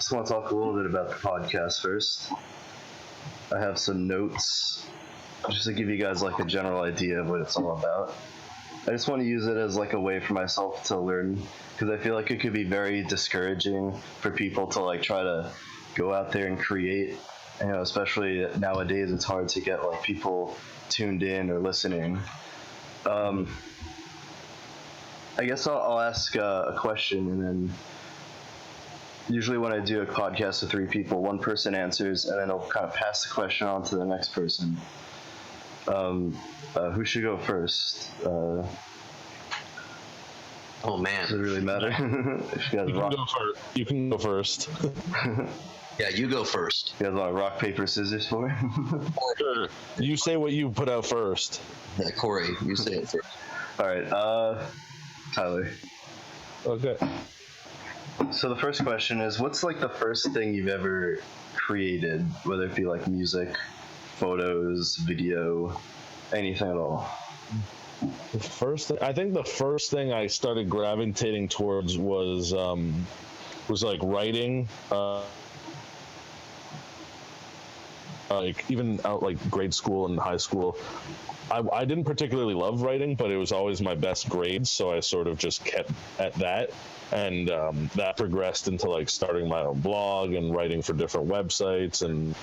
just want to talk a little bit about the podcast first. I have some notes just to give you guys like a general idea of what it's all about. I just want to use it as like a way for myself to learn, because I feel like it could be very discouraging for people to like try to go out there and create. You know, especially nowadays, it's hard to get like people tuned in or listening. I guess I'll ask a question, and then usually when I do a podcast with 3 people, one person answers, and then I'll kind of pass the question on to the next person. Who should go first? Oh man, does it really matter? If you guys You can go first. Yeah, you go first. You guys want rock, paper, scissors for it? Sure. You say what you put out first. Yeah, Corey, you say it first. All right, Tyler. Okay. So the first question is, what's like the first thing you've ever created, whether it be like music, photos, video, anything at all? I think the first thing I started gravitating towards was like writing. Like even out like grade school and high school, I didn't particularly love writing, but it was always my best grades, so I sort of just kept at that, and that progressed into like starting my own blog and writing for different websites, and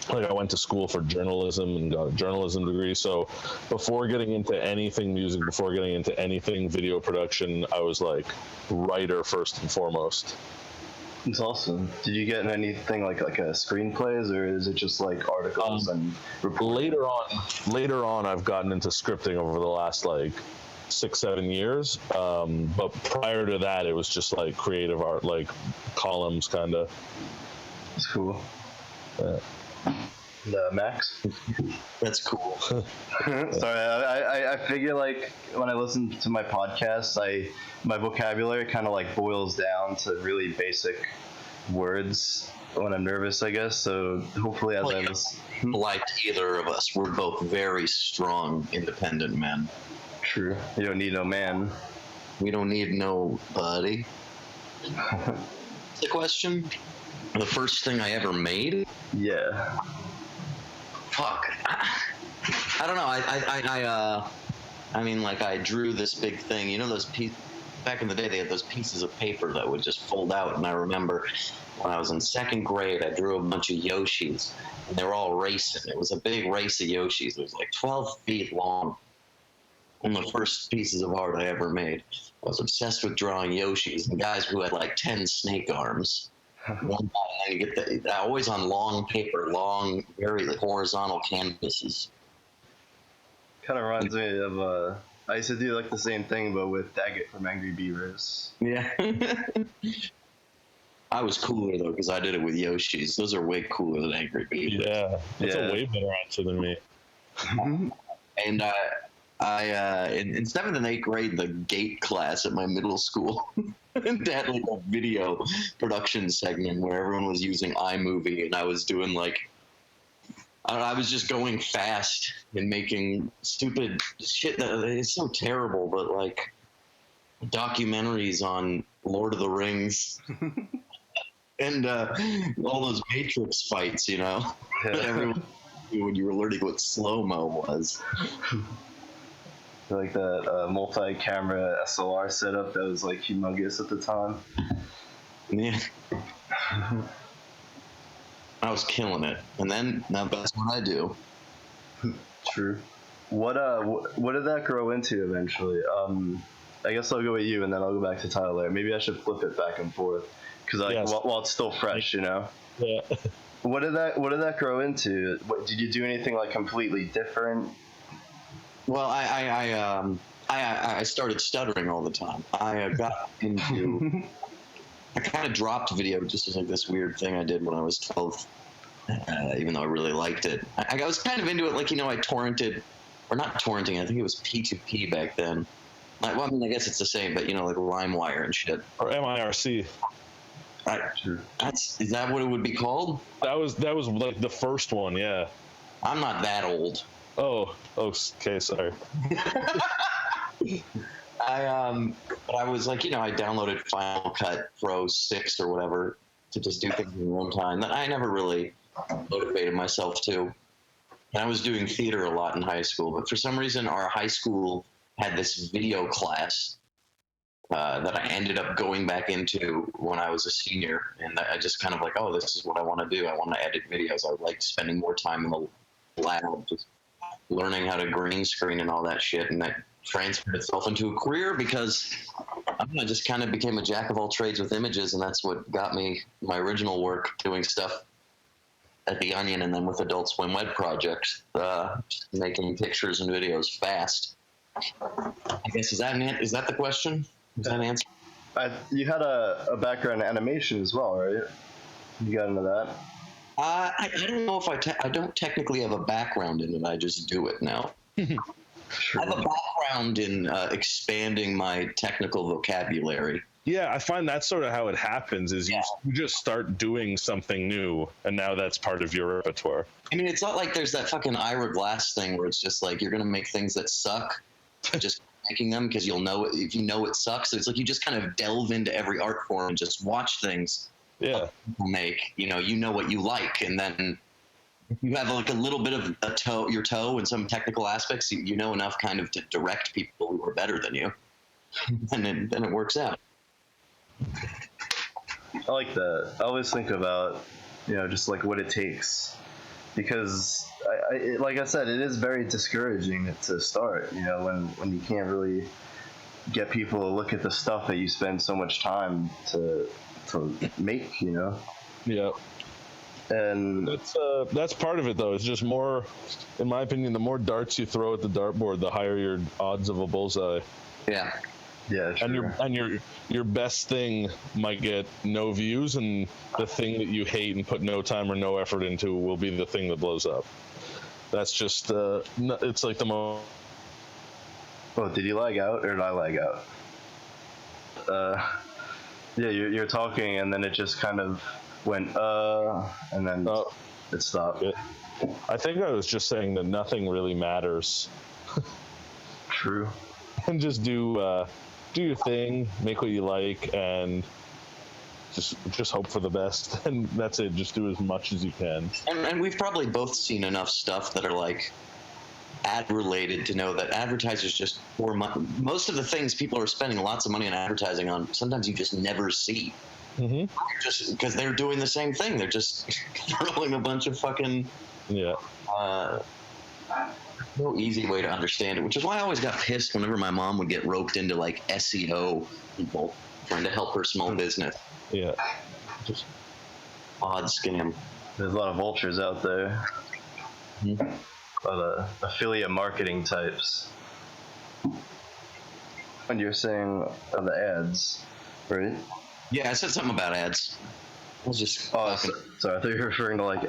like I went to school for journalism and got a journalism degree. So before getting into anything music, before getting into anything video production, I was like writer first and foremost. It's awesome. Did you get in anything like a screenplays, or is it just like articles and reporting? Later on, I've gotten into scripting over the last like 6-7 years. But prior to that, it was just like creative art, like columns, kind of. It's cool. Max? That's cool. Sorry, I figure like when I listen to my podcasts, my vocabulary kind of like boils down to really basic words when I'm nervous, I guess. So hopefully as I listen. Like either of us, we're both very strong, independent men. True. You don't need no man. We don't need nobody. The question? The first thing I ever made? Yeah. Fuck. I don't know. I mean, like I drew this big thing. You know those back in the day, they had those pieces of paper that would just fold out. And I remember when I was in 2nd grade, I drew a bunch of Yoshis, and they were all racing. It was a big race of Yoshis. It was like 12 feet long. One of the first pieces of art I ever made. I was obsessed with drawing Yoshis and guys who had like 10 snake arms. One guy, you get always on long paper, long, very horizontal canvases. Kind of reminds me of I used to do like the same thing, but with Daggett from Angry Beavers. Yeah. I was cooler though because I did it with Yoshis. Those are way cooler than Angry Beavers. Yeah, that's a way better answer than me. And I in 7th and 8th grade, the GATE class at my middle school, they had like a video production segment where everyone was using iMovie, and I was doing like, I was just going fast and making stupid shit that is so terrible, but like documentaries on Lord of the Rings and all those Matrix fights, you know, that everyone knew when you were learning what slow-mo was. Like that multi-camera SLR setup that was like humongous at the time. Yeah. I was killing it, and then now that's what I do. True. What did that grow into eventually? I guess I'll go with you, and then I'll go back to Tyler. Maybe I should flip it back and forth because like while it's still fresh, you know. Yeah. What did that grow into? Did you do anything like completely different? Well, I started stuttering all the time. I got into. I kind of dropped video just as like this weird thing I did when I was 12, even though I really liked it. I was kind of into it, like, you know, I torrented, or not torrenting, I think it was P2P back then. Well, I mean, I guess it's the same, but, you know, like LimeWire and shit. Or MIRC. Is that what it would be called? That was like the first one, yeah. I'm not that old. Oh, okay, sorry. But I was like, I downloaded Final Cut Pro 6 or whatever to just do things in one time that I never really motivated myself to. And I was doing theater a lot in high school, but for some reason, our high school had this video class that I ended up going back into when I was a senior. And I just kind of like, oh, this is what I want to do. I want to edit videos. I like spending more time in the lab, just learning how to green screen and all that shit. And that transferred itself into a career because I just kind of became a jack of all trades with images. And that's what got me my original work doing stuff at The Onion and then with Adult Swim web projects, making pictures and videos fast. I guess, is that the question? Is that an answer? You had a background in animation as well, right? You got into that? I don't know if I don't technically have a background in it. I just do it now. Sure. I have a background in expanding my technical vocabulary. Yeah, I find that's sort of how it happens. Is you just start doing something new, and now that's part of your repertoire. I mean, it's not like there's that fucking Ira Glass thing where it's just like you're gonna make things that suck, just making them because you'll know it if you know it sucks. It's like you just kind of delve into every art form and just watch things. Yeah. Make you know what you like, and then if you have like a little bit of your toe in some technical aspects, you know enough kind of to direct people who are better than you, and then it works out. I like that. I always think about, just like what it takes, because like I said, it is very discouraging to start. When you can't really get people to look at the stuff that you spend so much time to make. Yeah. And that's part of it, though. It's just more, in my opinion, the more darts you throw at the dartboard, the higher your odds of a bullseye. Yeah. Yeah, sure. And your best thing might get no views, and the thing that you hate and put no time or no effort into will be the thing that blows up. That's just it's like the most. Oh, did you lag out or did I lag out? Yeah, you're talking and then it just kind of went and then it stopped. Yeah. I think I was just saying that nothing really matters. True. And just do your thing, make what you like, and just hope for the best. And that's it. Just do as much as you can. And we've probably both seen enough stuff that are like ad related to know that advertisers just pour money. Most of the things people are spending lots of money on advertising on, sometimes you just never see. Mm-hmm. Just because they're doing the same thing. They're just throwing a bunch of fucking no easy way to understand it, which is why I always got pissed whenever my mom would get roped into like SEO people trying to help her small business. Yeah. Just odd scam. There's a lot of vultures out there. Mm-hmm. A lot of affiliate marketing types. And you're saying the ads, right? Yeah, I said something about ads. I was just sorry, I thought you were referring to like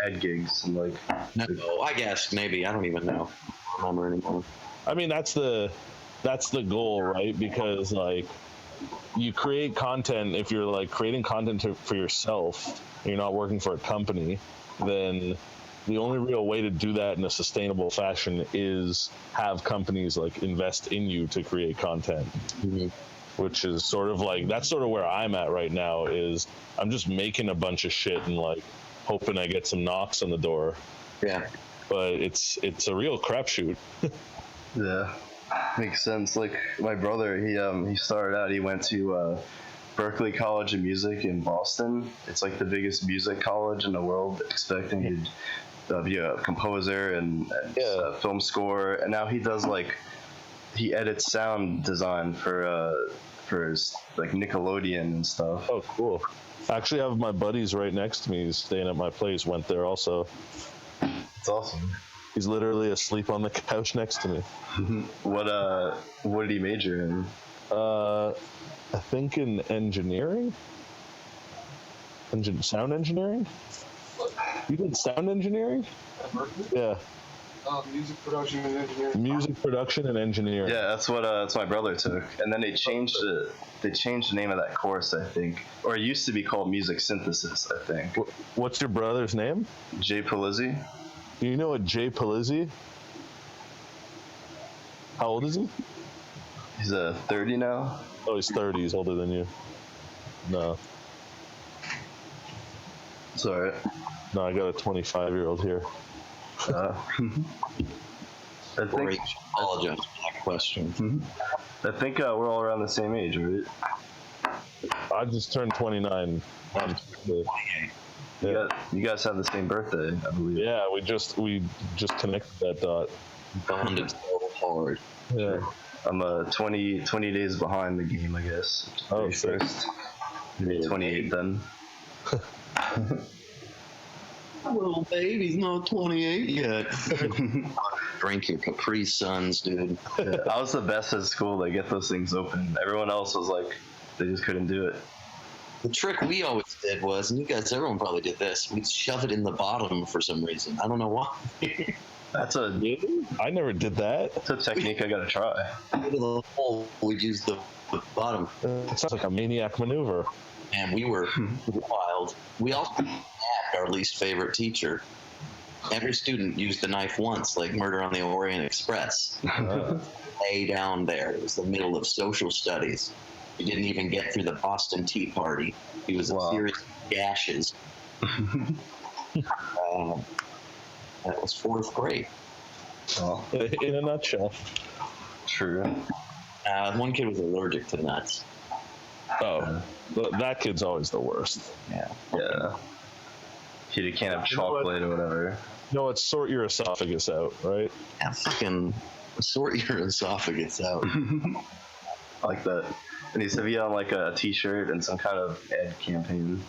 ad gigs and like. No, I guess maybe I don't even know. I don't remember anymore. I mean, that's the goal, right? Because like you create content. If you're like creating content for yourself, and you're not working for a company, then the only real way to do that in a sustainable fashion is have companies like invest in you to create content. Mm-hmm. Which is sort of like, that's sort of where I'm at right now, is I'm just making a bunch of shit and like hoping I get some knocks on the door. Yeah. But it's a real crapshoot. Yeah, makes sense. Like my brother, he started out, he went to Berklee College of Music in Boston. It's like the biggest music college in the world, expecting he'd be a composer and film score. And now he does he edits sound design for his like Nickelodeon and stuff. Oh, cool. I actually have my buddies right next to me. He's staying at my place. Went there also. It's awesome. He's literally asleep on the couch next to me. What did he major in? I think in engineering. Sound engineering. You did sound engineering? Yeah. Music production and engineering. Music production and engineering. Yeah, that's what my brother took, and then they changed it. They changed the name of that course, I think, or it used to be called music synthesis, I think. What's your brother's name? Jay Palizzi. Do you know what Jay Palizzi? How old is he? He's 30 now. Oh, he's 30. He's older than you. No. It's alright. No, I got a 25-year-old here. I Or think, you should apologize for that question. I think we're all around the same age, right? I just turned 29. You guys have the same birthday, I believe. Yeah, we just connected that dot. Bonded so hard. Yeah. I'm 20 days behind the game, I guess. Oh, shit. First. Maybe 28 then. Little baby's not 28 yet. Drink your Capri Suns, dude. Yeah, I was the best at school to get those things open. Everyone else was like, they just couldn't do it. The trick we always did was, and everyone probably did this, we'd shove it in the bottom for some reason. I don't know why. That's a I never did that. That's a technique I gotta try. Into the hole, we'd use the bottom. It sounds like a maniac maneuver. And we were wild. We also had our least favorite teacher. Every student used the knife once, like Murder on the Orient Express. Lay down there. It was the middle of social studies. He didn't even get through the Boston Tea Party. He was a series of gashes. That was fourth grade. Well, In a nutshell. true. One kid was allergic to nuts. Oh, that kid's always the worst. Yeah. Yeah. If you can't have chocolate or whatever. No, it's sort your esophagus out, right? Yeah, fucking sort your esophagus out. I like that. And he's have you on like a t-shirt and some kind of ad campaign.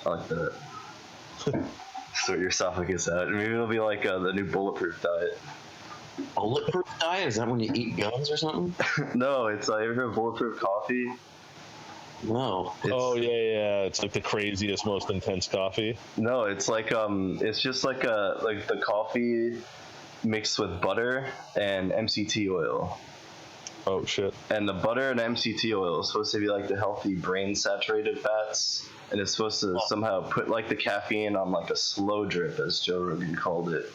I like that. Sort your esophagus out. Maybe it'll be like the new bulletproof diet. Bulletproof diet? Is that when you eat guns or something? No, it's you ever heard of bulletproof coffee? No. Yeah. It's like the craziest, most intense coffee. No, it's like it's just like the coffee mixed with butter and MCT oil. Oh shit. And the butter and MCT oil is supposed to be like the healthy brain saturated fats, and it's supposed to somehow put like the caffeine on like a slow drip, as Joe Rogan called it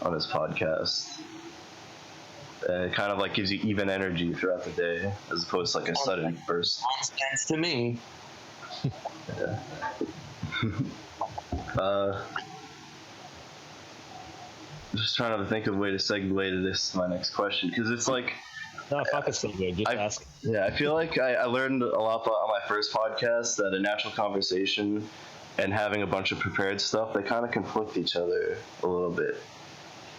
on his podcast. And it kind of like gives you even energy throughout the day, as opposed to like a sudden burst. Nonsense to me. Yeah. Just trying to think of a way to segue to this, my next question, because it's like, No, fuck it's so good. Just ask. yeah, I feel like I learned a lot on my first podcast that a natural conversation and having a bunch of prepared stuff, they kind of conflict each other a little bit.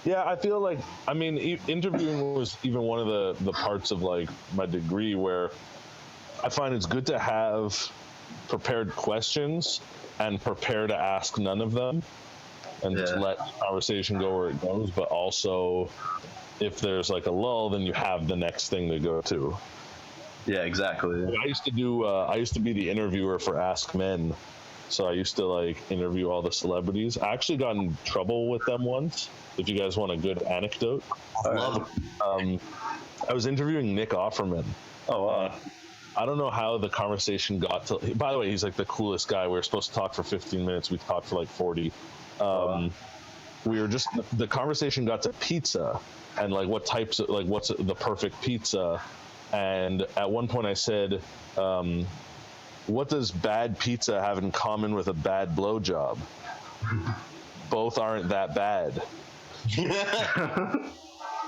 Yeah, I feel like, I mean, interviewing was even one of the parts of like my degree where I find it's good to have prepared questions and prepare to ask none of them and just let the conversation go where it goes, but also if there's like a lull, then you have the next thing to go to. Yeah, exactly. I used to be the interviewer for Ask Men, so I used to like interview all the celebrities. I actually got in trouble with them once. If you guys want a good anecdote, I love it. I was interviewing Nick Offerman. Oh, wow. I don't know how the conversation got to. By the way, he's like the coolest guy. We were supposed to talk for 15 minutes. We talked for like 40. We were just the conversation got to pizza and like what types of like what's the perfect pizza. And at one point I said, "What does bad pizza have in common with a bad blowjob? Both aren't that bad."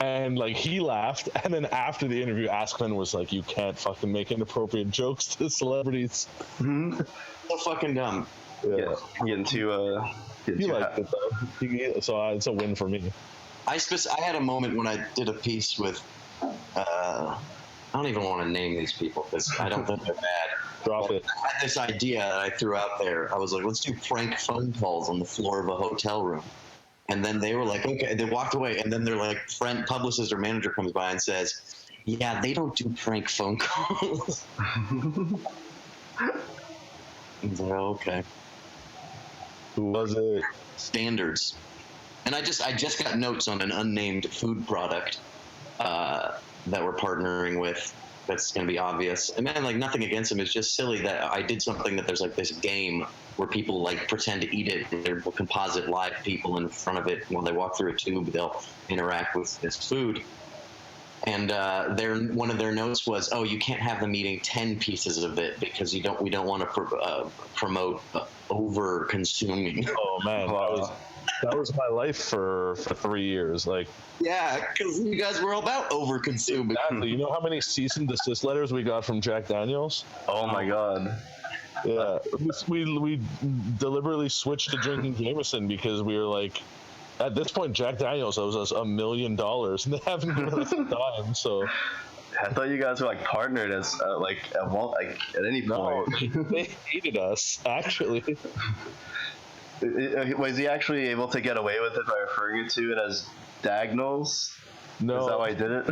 And like he laughed, and then after the interview, Askman was like, "You can't fucking make inappropriate jokes to celebrities." So fucking dumb. Yeah. Getting too He liked it though. So it's a win for me. I had a moment when I did a piece with, I don't even want to name these people because I don't think they're bad. Drop it. I had this idea that I threw out there. I was like, let's do prank phone calls on the floor of a hotel room. And then they were like, okay. They walked away. And then their like friend, publicist or manager comes by and says, yeah, they don't do prank phone calls. I was like, okay. Who was it? Standards. And I just got notes on an unnamed food product that we're partnering with. That's going to be obvious. And man, like nothing against them. It's just silly that I did something that there's like this game where people like pretend to eat it. They're composite live people in front of it. When they walk through a tube, they'll interact with this food. And one of their notes was, "Oh, you can't have them eating 10 pieces of it because we don't want to promote over consuming." Oh man, that was my life for 3 years. Like, yeah, because you guys were all about over consuming. exactly. You know how many cease and desist letters we got from Jack Daniels? Oh my god. Yeah, we deliberately switched to drinking Jameson because we were like, at this point, Jack Daniels owes us $1 million, and they haven't given us a dime. So I thought you guys were like partnered as at any no, point. they hated us actually. Was he actually able to get away with it by referring to it as Dagnalls? No, Is that why he did it?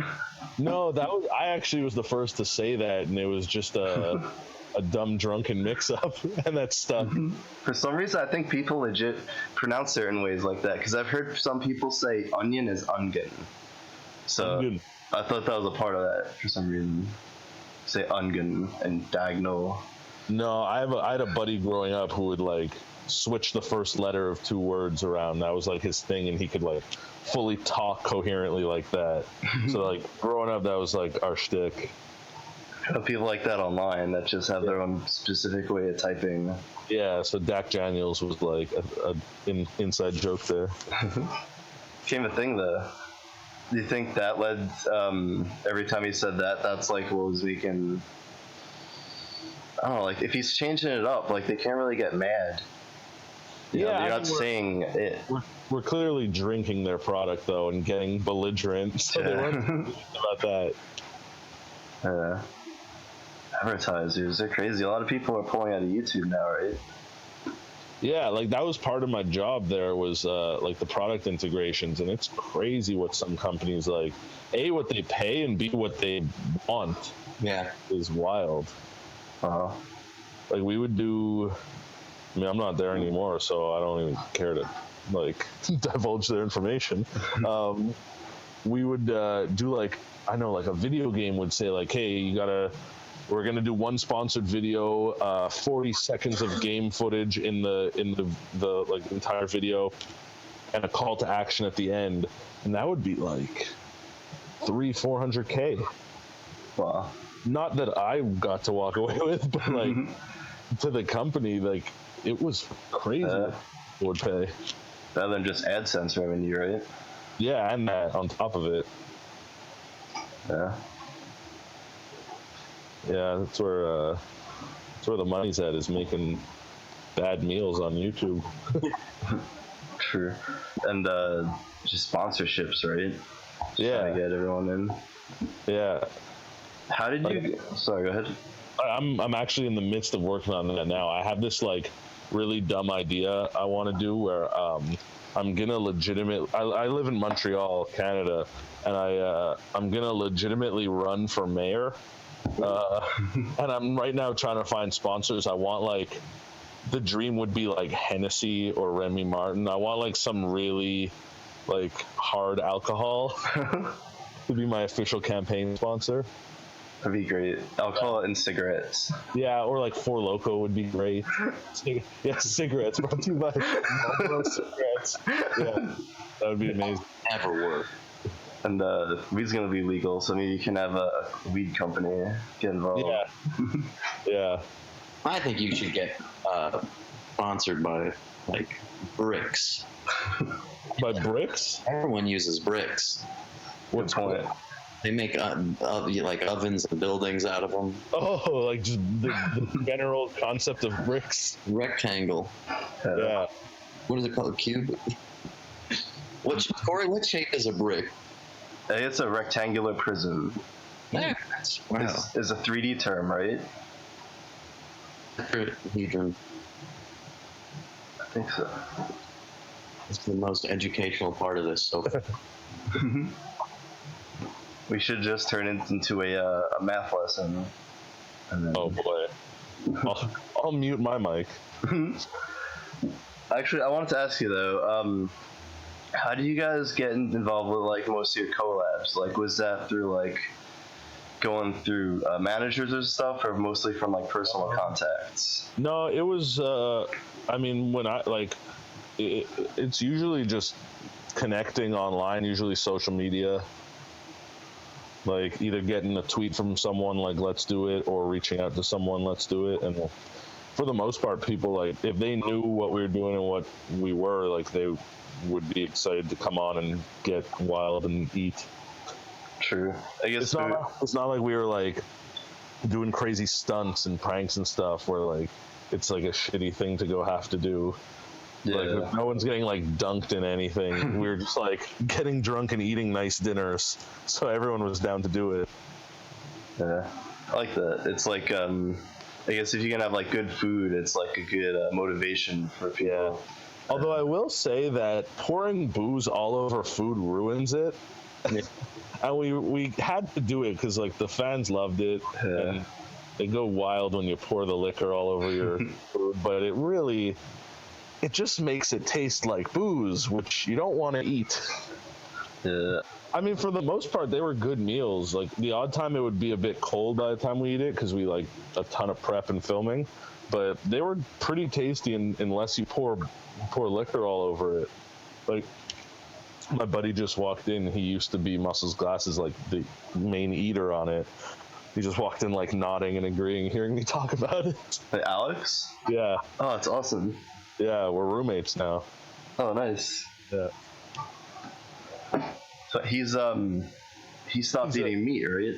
no, I actually was the first to say that, and it was just a dumb drunken mix-up, and that stuck. For some reason, I think people legit pronounce certain ways like that, because I've heard some people say onion is ungen. So Ungen. I thought that was a part of that for some reason. Say ungen and Dagnall. No, I had a buddy growing up who would like switch the first letter of 2 words around. That was like his thing, and he could like fully talk coherently like that. So like growing up, that was like our shtick. People like that online that just have their own specific way of typing. Yeah, so Dak Daniels was like an inside joke there. Became a thing though. Do you think that led every time he said that? That's like what was making. I don't know. Like if he's changing it up, like they can't really get mad. You know, you're not saying it. We're clearly drinking their product though and getting belligerent. So they weren't about that. Advertisers, they're crazy. A lot of people are pulling out of YouTube now, right? Yeah, like that was part of my job there was like the product integrations, and it's crazy what some companies like, A, what they pay, and B, what they want. Yeah. Is wild. Like we would do, I mean, I'm not there anymore, so I don't even care to like divulge their information. We would do like, I know like a video game would say like, hey, we're gonna do one sponsored video, 40 seconds of game footage in the like entire video, and a call to action at the end, and that would be like 300-400K. Wow. Not that I got to walk away with, but like to the company, like it was crazy. What it would pay. Better than just AdSense revenue, right? Yeah, and that on top of it. Yeah. Yeah, that's where the money's at, is making bad meals on YouTube. True. And just sponsorships, right? Yeah. Trying to get everyone in. Yeah. How did you? Sorry, go ahead. I'm actually in the midst of working on that now. I have this like really dumb idea I want to do where I'm gonna I live in Montreal, Canada, and I'm gonna legitimately run for mayor. And I'm right now trying to find sponsors. I want like, the dream would be like Hennessy or Remy Martin. I want like some really like hard alcohol to be my official campaign sponsor. That'd be great. Alcohol and cigarettes. Yeah, or like Four Loko would be great. Yeah, cigarettes. Brought to you by Marlboro cigarettes. Yeah, that would be amazing. Never work. And weed's gonna be legal, so maybe you can have a weed company get involved. Yeah. Yeah. I think you should get sponsored by like bricks. By bricks? Everyone uses bricks. What's point? They make like ovens and buildings out of them. Oh, like just the general concept of bricks. Rectangle. Yeah. What is it called? Cube? Corey, what shape is a brick? It's a rectangular prism. Yeah. Wow. Is a 3D term, right? Tetrahedron. I think so. It's the most educational part of this so far. We should just turn it into a math lesson. And then... Oh boy. I'll mute my mic. Actually, I wanted to ask you though, how do you guys get involved with like most of your collabs? Like, was that through like going through managers or stuff, or mostly from like personal contacts? No, it was. I mean, when I like, it's usually just connecting online, usually social media. like either getting a tweet from someone like let's do it, or reaching out to someone let's do it. And for the most part, people, like, if they knew what we were doing and what we were, like, they would be excited to come on and get wild and eat. True. I guess it's not like we were like doing crazy stunts and pranks and stuff where like it's like a shitty thing to go have to do. Yeah. Like, no one's getting like dunked in anything. We were just like getting drunk and eating nice dinners, so everyone was down to do it. Yeah, I like that. It's like, I guess if you can have like good food, it's like a good motivation for people. Yeah. Although I will say that pouring booze all over food ruins it. And we had to do it because like the fans loved it, and they go wild when you pour the liquor all over your food. But it just makes it taste like booze, which you don't want to eat. Yeah. I mean, for the most part, they were good meals. Like, the odd time it would be a bit cold by the time we eat it because we like a ton of prep and filming. But they were pretty tasty, unless you pour liquor all over it. Like, my buddy just walked in. He used to be Muscles Glasses, like the main eater on it. He just walked in, like nodding and agreeing, hearing me talk about it. Hey, Alex? Yeah. Oh, it's awesome. Yeah, we're roommates now. Oh, nice. Yeah. So he stopped eating meat, right?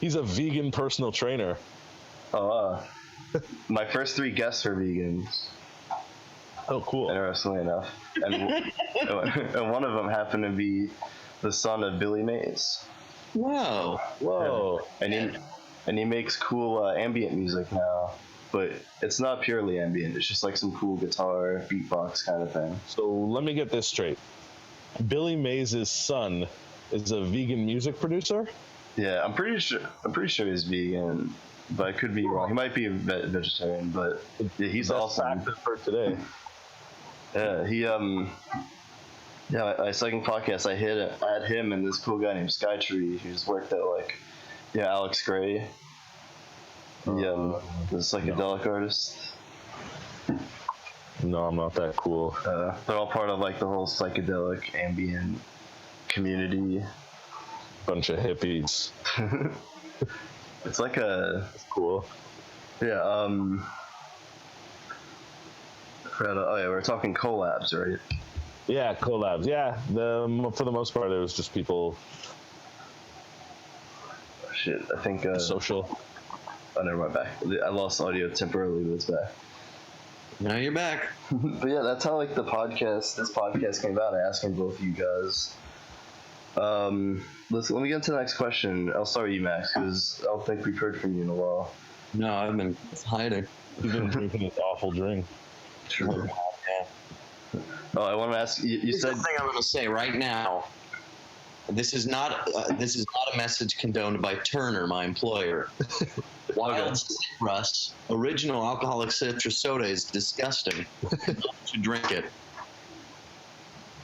He's a vegan personal trainer. Oh, my first 3 guests are vegans. Oh, cool. Interestingly enough, and one of them happened to be the son of Billy Mays. Whoa. Whoa. And he makes cool ambient music now, but it's not purely ambient. It's just like some cool guitar beatbox kind of thing. So let me get this straight. Billy Mays' son is a vegan music producer? Yeah, I'm pretty sure he's vegan, but I could be wrong. He might be a vegetarian, but yeah, he's awesome. For today. Yeah, my second podcast, I had him and this cool guy named Skytree, who's worked at like, Alex Gray, the psychedelic artist. No, I'm not that cool. They're all part of like the whole psychedelic ambient community. Bunch of hippies. It's like a That's cool. yeah. We're talking collabs, right? Yeah, collabs. Yeah, for the most part, it was just people. Shit, I think Social. Oh, never mind. Back. I lost audio temporarily, but it's back. Now you're back. But yeah, that's how like this podcast came about. Asking both of you guys. Let me get into the next question. I'll start with you, Max, because I don't think we've heard from you in a while. No, I've been hiding. You've been drinking this awful drink. True. Oh, I want to ask you. You said the thing I'm going to say right now. This is not a message condoned by Turner, my employer. Wild Citrus original alcoholic citrus soda is disgusting. You should drink it.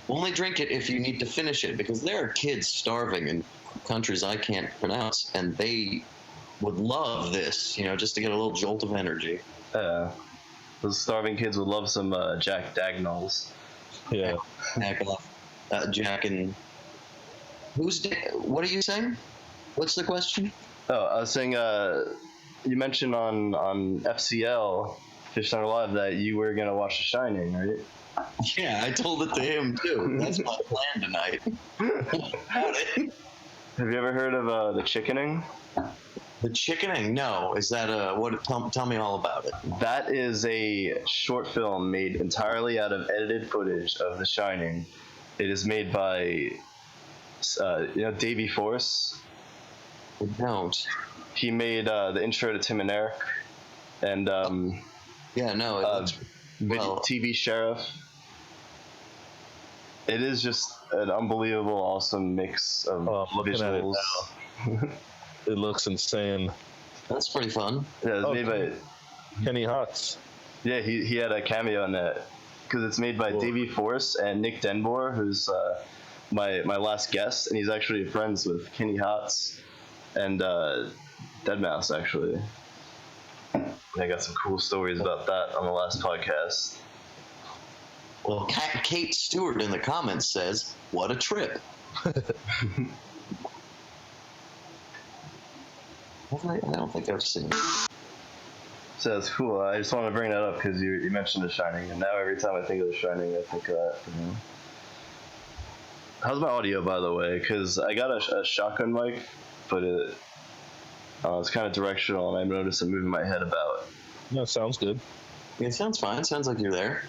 Only drink it if you need to finish it, because there are kids starving in countries I can't pronounce, and they would love this, just to get a little jolt of energy. Those starving kids would love some Jack Dagnalls. Yeah. Jack and... What are you saying? What's the question? Oh, I was saying, you mentioned on FCL, Fish Center Live, that you were going to watch The Shining, right? Yeah, I told it to him, too. That's my plan tonight. Have you ever heard of The Chickening? The Chickening? No. Is that tell me all about it. That is a short film made entirely out of edited footage of The Shining. It is made by, Davey Force. I don't. He made the intro to Tim and Eric, and yeah, no, it looks TV Sheriff. It is just an unbelievable, awesome mix of visuals. At it now. It looks insane. That's pretty fun. Yeah, it's made by Kenny Hotz. Yeah, he had a cameo in that because it's made by Davey Force and Nick Denbor, who's my last guest, and he's actually friends with Kenny Hotz and Deadmau5, actually. I got some cool stories about that on the last podcast. Well, Kate Stewart in the comments says, "What a trip!" I don't think I've seen it. So that's cool. I just want to bring that up because you mentioned The Shining, and now every time I think of The Shining, I think of that. How's my audio, by the way? Because I got a shotgun mic, but it's kind of directional, and I noticed it moving my head about. No, sounds good. It sounds fine. It sounds like you're there.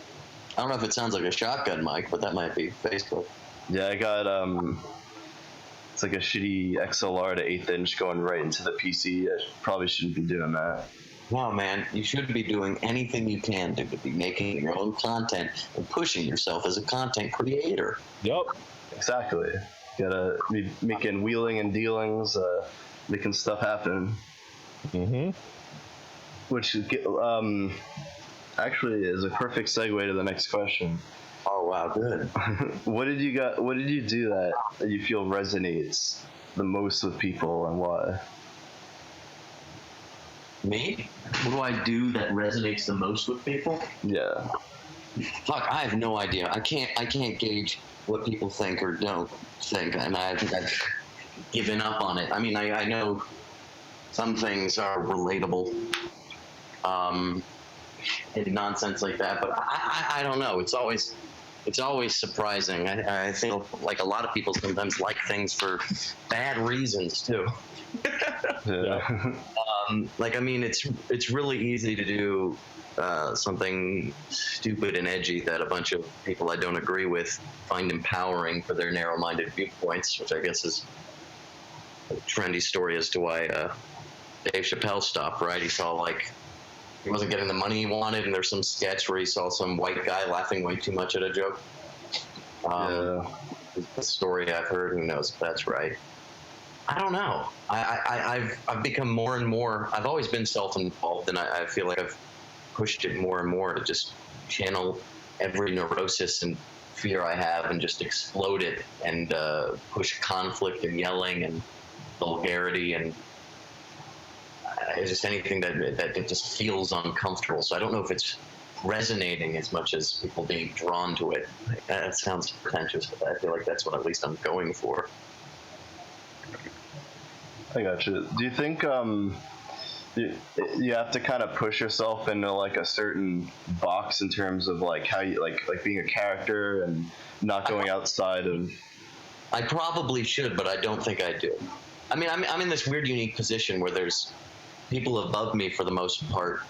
I don't know if it sounds like a shotgun mic, but that might be Facebook. Yeah, I got it's like a shitty XLR to 1/8 inch going right into the PC. I probably shouldn't be doing that. No, man, you should be doing anything you can to be making your own content and pushing yourself as a content creator. Yep. Exactly. Gotta be making wheeling and dealings, making stuff happen. Mm-hmm. Which actually is a perfect segue to the next question. Oh wow, good. What did you do that you feel resonates the most with people, and why? Me? What do I do that resonates the most with people? Yeah. Fuck, I have no idea. I can't gauge what people think or don't think, and I think I've given up on it. I mean, I know some things are relatable, and nonsense like that, but I don't know. It's always surprising. I think like a lot of people sometimes like things for bad reasons too. Yeah. Like, I mean, it's really easy to do something stupid and edgy that a bunch of people I don't agree with find empowering for their narrow-minded viewpoints, which I guess is a trendy story as to why Dave Chappelle stopped, right? He saw, like, he wasn't getting the money he wanted, and there's some sketch where he saw some white guy laughing way too much at a joke. Yeah. The story I've heard, who knows if that's right. I don't know. I've become more and more. I've always been self-involved, and I feel like I've pushed it more and more to just channel every neurosis and fear I have and just explode it and push conflict and yelling and vulgarity and just anything that it just feels uncomfortable. So I don't know if it's resonating as much as people being drawn to it. That sounds pretentious, but I feel like that's what at least I'm going for. I got you. Do you think you have to kind of push yourself into like a certain box in terms of like how you like being a character and not going outside of? I probably should, but I don't think I do. I mean, I'm in this weird, unique position where there's people above me for the most part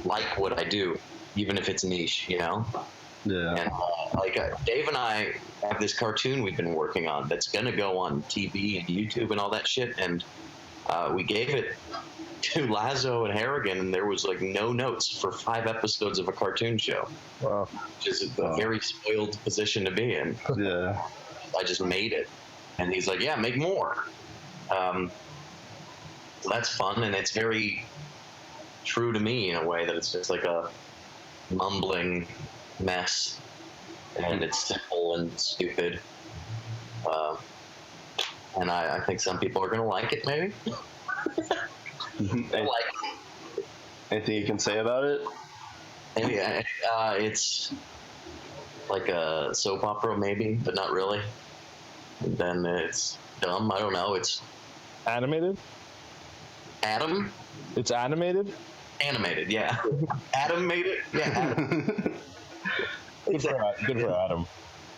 like what I do, even if it's niche, you know? Yeah. And Dave and I have this cartoon we've been working on that's gonna go on TV and YouTube and all that shit, and we gave it to Lazo and Harrigan, and there was like no notes for 5 episodes of a cartoon show. Wow. Which is a very spoiled position to be in. Yeah. I just made it, and he's like, "Yeah, make more." So that's fun, and it's very true to me in a way that it's just like a mumbling mess, and it's simple and stupid. And I think some people are gonna like it, maybe. Anything you can say about it? Maybe it's like a soap opera, maybe, but not really. And then it's dumb. I don't know. It's Animated? Adam. It's animated? Animated, yeah. Adam made it. Yeah. Adam. Good for Adam.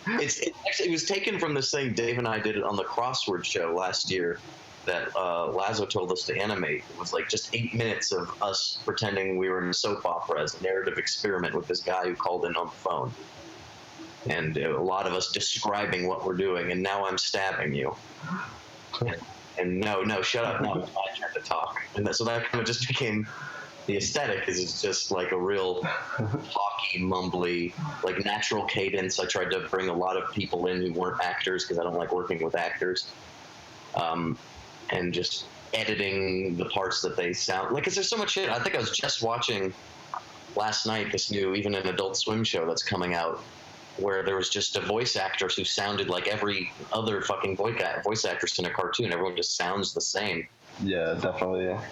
It was taken from this thing Dave and I did it on the Crossword show last year that Lazo told us to animate. It was like just 8 minutes of us pretending we were in a soap opera as a narrative experiment with this guy who called in on the phone. And a lot of us describing what we're doing, and now I'm stabbing you. And no, shut up. Now it's my turn to talk. And so that kind of just became the aesthetic. Is it's just like a real talky, mumbly, like natural cadence. I tried to bring a lot of people in who weren't actors because I don't like working with actors. And just editing the parts that they sound like. Because there's so much shit. I think I was just watching last night this new, even an Adult Swim show that's coming out, where there was just a voice actress who sounded like every other fucking voice actress in a cartoon. Everyone just sounds the same. Yeah, definitely. Yeah.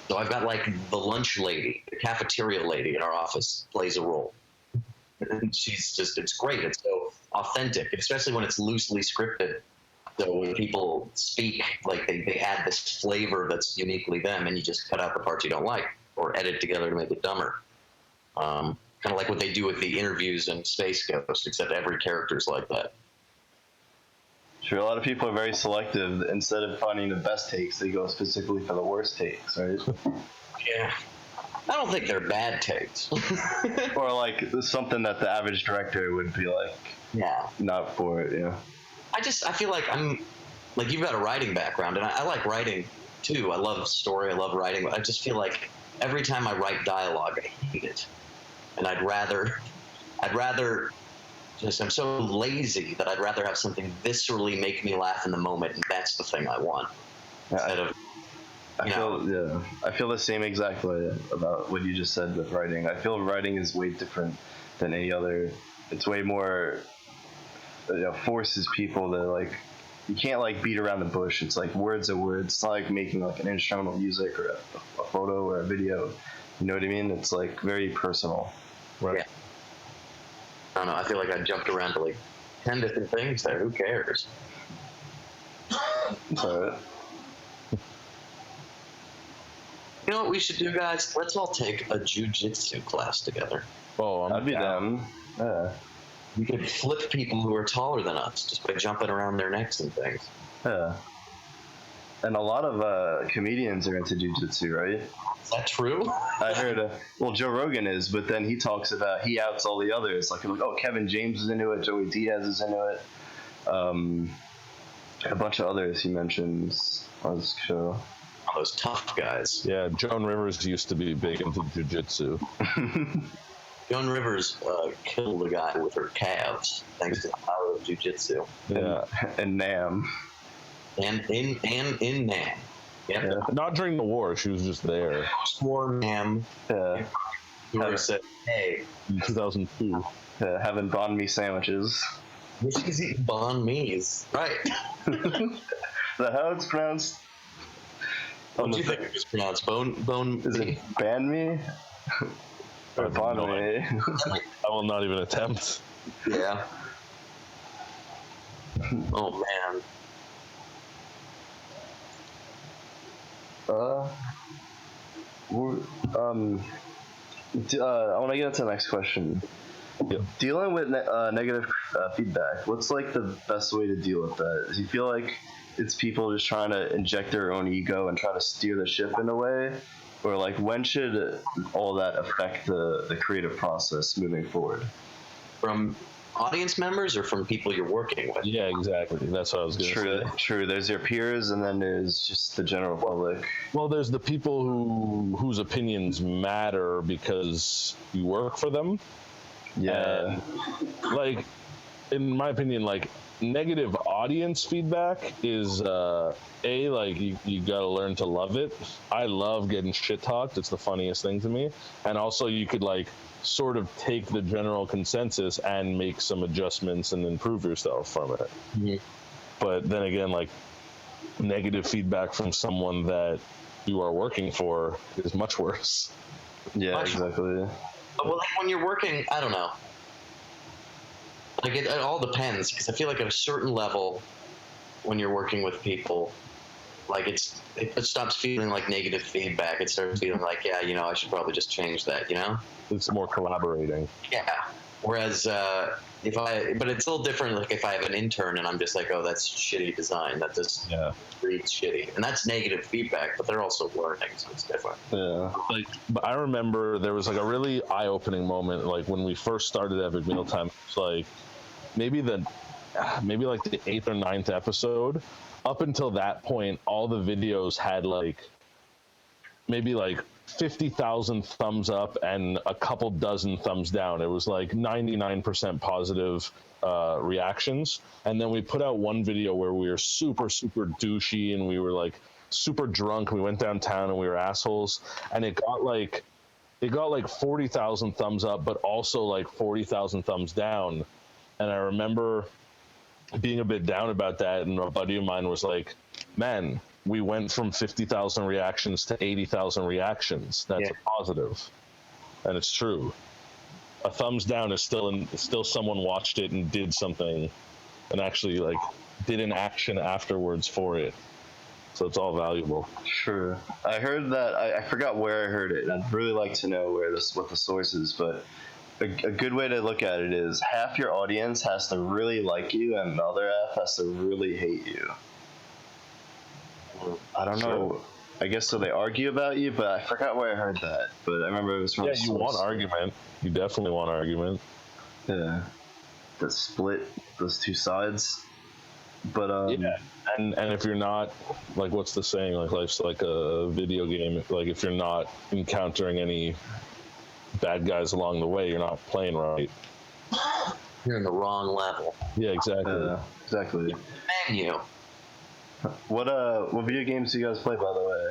So I've got like the lunch lady, the cafeteria lady in our office plays a role. And she's just, it's great. It's so authentic, especially when it's loosely scripted. So when people speak, like they add this flavor that's uniquely them, and you just cut out the parts you don't like, or edit together to make it dumber. Kind of like what they do with the interviews in Space Ghost, except every character's like that. Sure, a lot of people are very selective. Instead of finding the best takes, they go specifically for the worst takes, right? Yeah. I don't think they're bad takes. Or like something that the average director would be like, yeah, not for it, yeah. I feel like you've got a writing background, and I like writing too. I love story, I love writing. I just feel like every time I write dialogue, I hate it. And I'd rather just, I'm so lazy that I'd rather have something viscerally make me laugh in the moment, and that's the thing I want. Instead of, I feel the same exact way about what you just said with writing. I feel writing is way different than any other. It's way more, forces people to like, you can't like beat around the bush. It's like words are words. It's not like making like an instrumental music or a photo or a video. You know what I mean? It's like very personal. Right. Yeah. I don't know. I feel like I jumped around to like 10 different things there. Who cares? It's alright. You know what we should do, guys? Let's all take a jiu-jitsu class together. Oh, I'd be down. Yeah. We could flip people who are taller than us just by jumping around their necks and things. Yeah. And a lot of comedians are into jiu-jitsu, right? Is that true? I heard, Joe Rogan is, but then he talks about, he outs all the others. Like, oh, Kevin James is into it, Joey Diaz is into it. A bunch of others he mentions on his show. All those tough guys. Yeah, Joan Rivers used to be big into jiu-jitsu. Joan Rivers killed a guy with her calves thanks to the power of jiu-jitsu. Yeah. And Nam. And in Nam. Yep. Yeah. Not during the war, she was just there. Post-war Nam. Yeah. Who said, hey. In 2002. Having banh mi sandwiches. She's eating banh mi's. Right. Is that how it's pronounced? What do you think it's pronounced? Bone Is it banh mi? Or banh mi? I will not even attempt. Yeah. Oh, man. I want to get into the next question. Yep. Dealing with negative feedback, what's like the best way to deal with that? Do you feel like it's people just trying to inject their own ego and try to steer the ship in a way? Or like when should all that affect the creative process moving forward? From audience members or from people you're working with? Yeah, exactly. That's what I was going to say. True. There's your peers, and then there's just the general public. Well, there's the people whose opinions matter because you work for them. Yeah. And, like, in my opinion, like, negative audience feedback is like you gotta learn to love it. I love getting shit talked. It's the funniest thing to me. And also you could like sort of take the general consensus and make some adjustments and improve yourself from it. Mm-hmm. But then again, like negative feedback from someone that you are working for is much worse. Yeah, exactly. Well, like when you're working, I don't know. Like it all depends, because I feel like at a certain level, when you're working with people, like it stops feeling like negative feedback. It starts feeling like, yeah, I should probably just change that. It's more collaborating. Yeah. Whereas but it's a little different. Like if I have an intern and I'm just like, oh, that's shitty design. That just reads shitty, and that's negative feedback. But they're also learning, so it's different. Yeah. Like, but I remember there was like a really eye-opening moment, like when we first started Epic Mealtime. It's like maybe like the 8th or 9th episode. Up until that point, all the videos had like maybe like 50,000 thumbs up and a couple dozen thumbs down. It was like 99% positive reactions. And then we put out one video where we were super, super douchey and we were like super drunk. We went downtown and we were assholes. And it got like 40,000 thumbs up, but also like 40,000 thumbs down. And I remember being a bit down about that, and a buddy of mine was like, man, we went from 50,000 reactions to 80,000 reactions. That's a positive. And it's true. A thumbs down is still someone watched it and did something and actually like did an action afterwards for it. So it's all valuable. Sure. I heard that. I forgot where I heard it, and I'd really like to know what the source is. But a good way to look at it is half your audience has to really like you, and the other half has to really hate you. I don't know. I guess so they argue about you, but I forgot where I heard that. But I remember it was from. Yeah, you want argument. You definitely want argument. Yeah. That split those two sides. But yeah, and if you're not, like, what's the saying? Like, life's like a video game. Like, if you're not encountering any bad guys along the way, you're not playing right. You're in the wrong level. Yeah, exactly. Exactly. Menu. What video games do you guys play, by the way?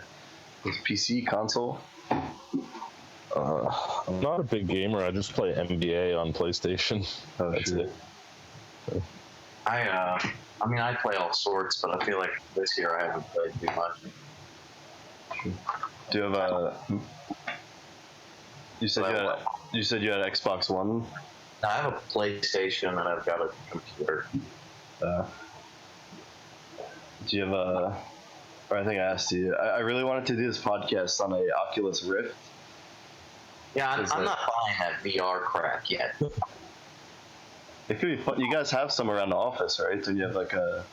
Is PC, console? I'm not a big gamer. I just play NBA on PlayStation. Oh, That's sure. it. I mean, I play all sorts, but I feel like this year I haven't played too much. Do you have a? You said you had an Xbox One. I have a PlayStation and I've got a computer. Do you have a? Or I think I asked you. I really wanted to do this podcast on a Oculus Rift. Yeah, I'm not buying that VR crack yet. It could be fun. You guys have some around the office, right? Do you have like a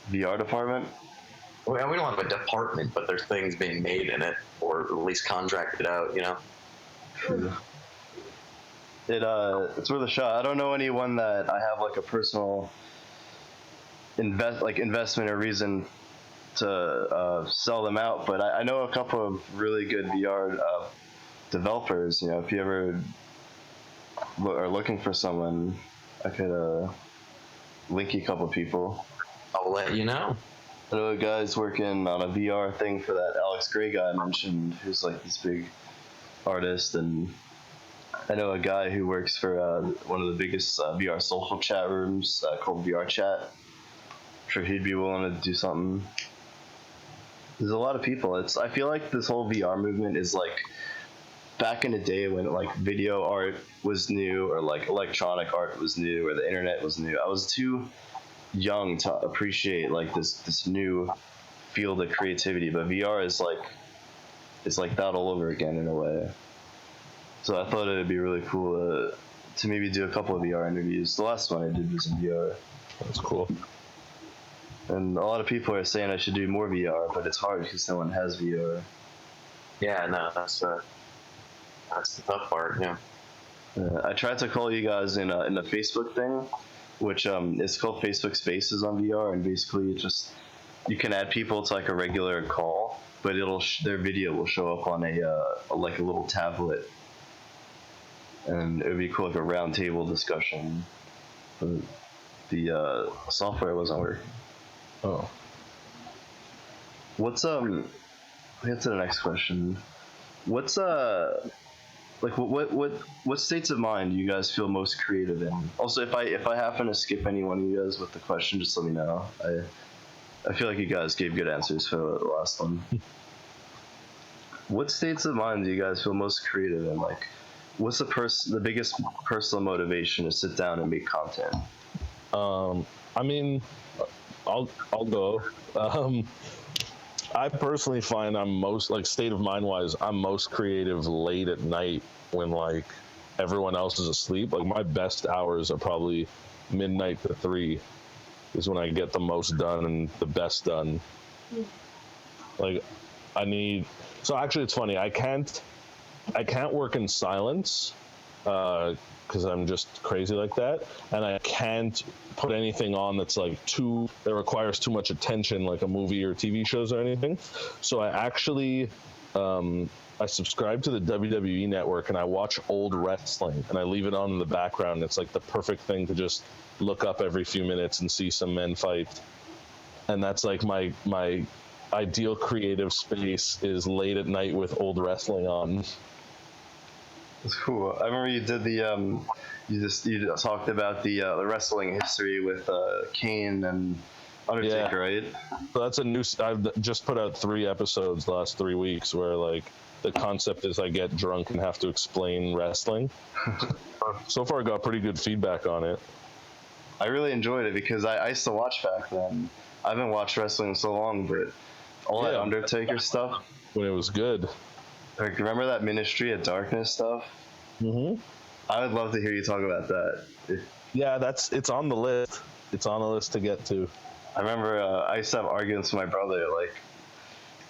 VR department? Well, we don't have a department, but there's things being made in it, or at least contracted out, you know? True. It's worth a shot. I don't know anyone that I have like a personal investment or reason to sell them out, but I know a couple of really good VR developers. You know, if you ever are looking for someone, I could link you a couple of people. I'll let you know. I know a guy's working on a VR thing for that Alex Gray guy I mentioned, who's like this big artist, and I know a guy who works for one of the biggest VR social chat rooms called VR Chat. I'm sure he'd be willing to do something. There's a lot of people. I feel like this whole VR movement is like back in the day when like video art was new, or like electronic art was new, or the internet was new. I was too young to appreciate like this new field of creativity, but VR is like it's like that all over again in a way. So I thought it would be really cool to maybe do a couple of VR interviews. The last one I did was in VR. That's cool. And a lot of people are saying I should do more VR, but it's hard because no one has VR. Yeah, no, that's the tough part. Yeah. I tried to call you guys in the Facebook thing, which is called Facebook Spaces on VR, and basically you can add people to like a regular call, but their video will show up on a like a little tablet, and it would be cool, like a round table discussion. But the software wasn't working. Oh. What's I'll get to the next question. What's like what states of mind do you guys feel most creative in? Also, if I happen to skip any one of you guys with the question, just let me know. I feel like you guys gave good answers for the last one. What states of mind do you guys feel most creative in? Like, what's the biggest personal motivation to sit down and make content? I mean, I'll go. I personally find I'm most, like, state of mind wise, I'm most creative late at night when like everyone else is asleep. Like my best hours are probably midnight to 3 is when I get the most done and the best done. Like so actually it's funny, I can't work in silence because I'm just crazy like that, and I can't put anything on that's like that requires too much attention, like a movie or TV shows or anything. So I actually I subscribe to the WWE network and I watch old wrestling and I leave it on in the background. It's like the perfect thing to just look up every few minutes and see some men fight. And that's like my ideal creative space is late at night with old wrestling on. That's cool. I remember you did the you talked about the wrestling history with Kane and Undertaker, right? So that's I've just put out 3 episodes the last 3 weeks where like the concept is I get drunk and have to explain wrestling. So far I got pretty good feedback on it. I really enjoyed it because I used to watch back then. I haven't watched wrestling in so long, but all that Undertaker stuff. When it was good. Like, remember that Ministry of Darkness stuff? Mm-hmm. I would love to hear you talk about that. Yeah, it's on the list. It's on the list to get to. I remember I used to have arguments with my brother. Like,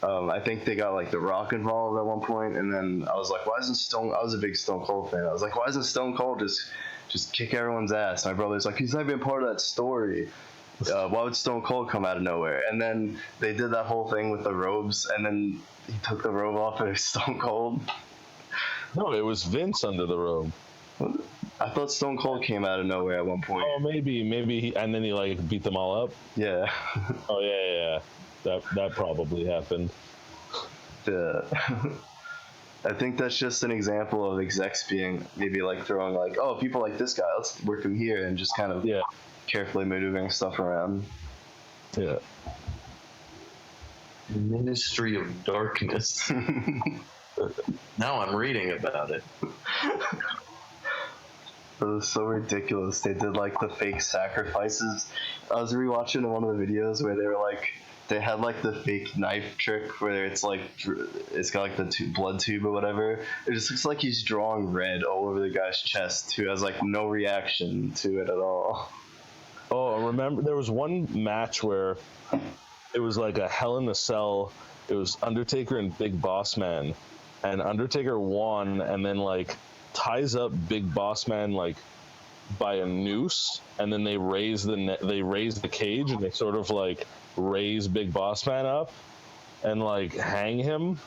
I think they got like The Rock involved at one point, and then I was like, "Why isn't Stone?" I was a big Stone Cold fan. I was like, "Why isn't Stone Cold just kick everyone's ass?" My brother's like, "He's not even part of that story. Why would Stone Cold come out of nowhere?" And then they did that whole thing with the robes, and then he took the robe off and it was Stone Cold. No, it was Vince under the robe. I thought Stone Cold came out of nowhere at one point. Oh, maybe, and then he like beat them all up. Yeah. Oh yeah. That probably happened. Yeah. I think that's just an example of execs being maybe like throwing like, oh, people like this guy, let's work him here, and just kind of carefully maneuvering stuff around. Yeah. Ministry of Darkness. Now I'm reading about it. It was so ridiculous. They did like the fake sacrifices. I was rewatching one of the videos where they were like, they had like the fake knife trick where it's like, it's got like the blood tube or whatever. It just looks like he's drawing red all over the guy's chest who has like no reaction to it at all. Oh, I remember there was one match where it was like a Hell in a Cell. It was Undertaker and Big Boss Man, and Undertaker won, and then like ties up Big Boss Man like by a noose, and then they raise the cage, and they sort of like raise Big Boss Man up and like hang him.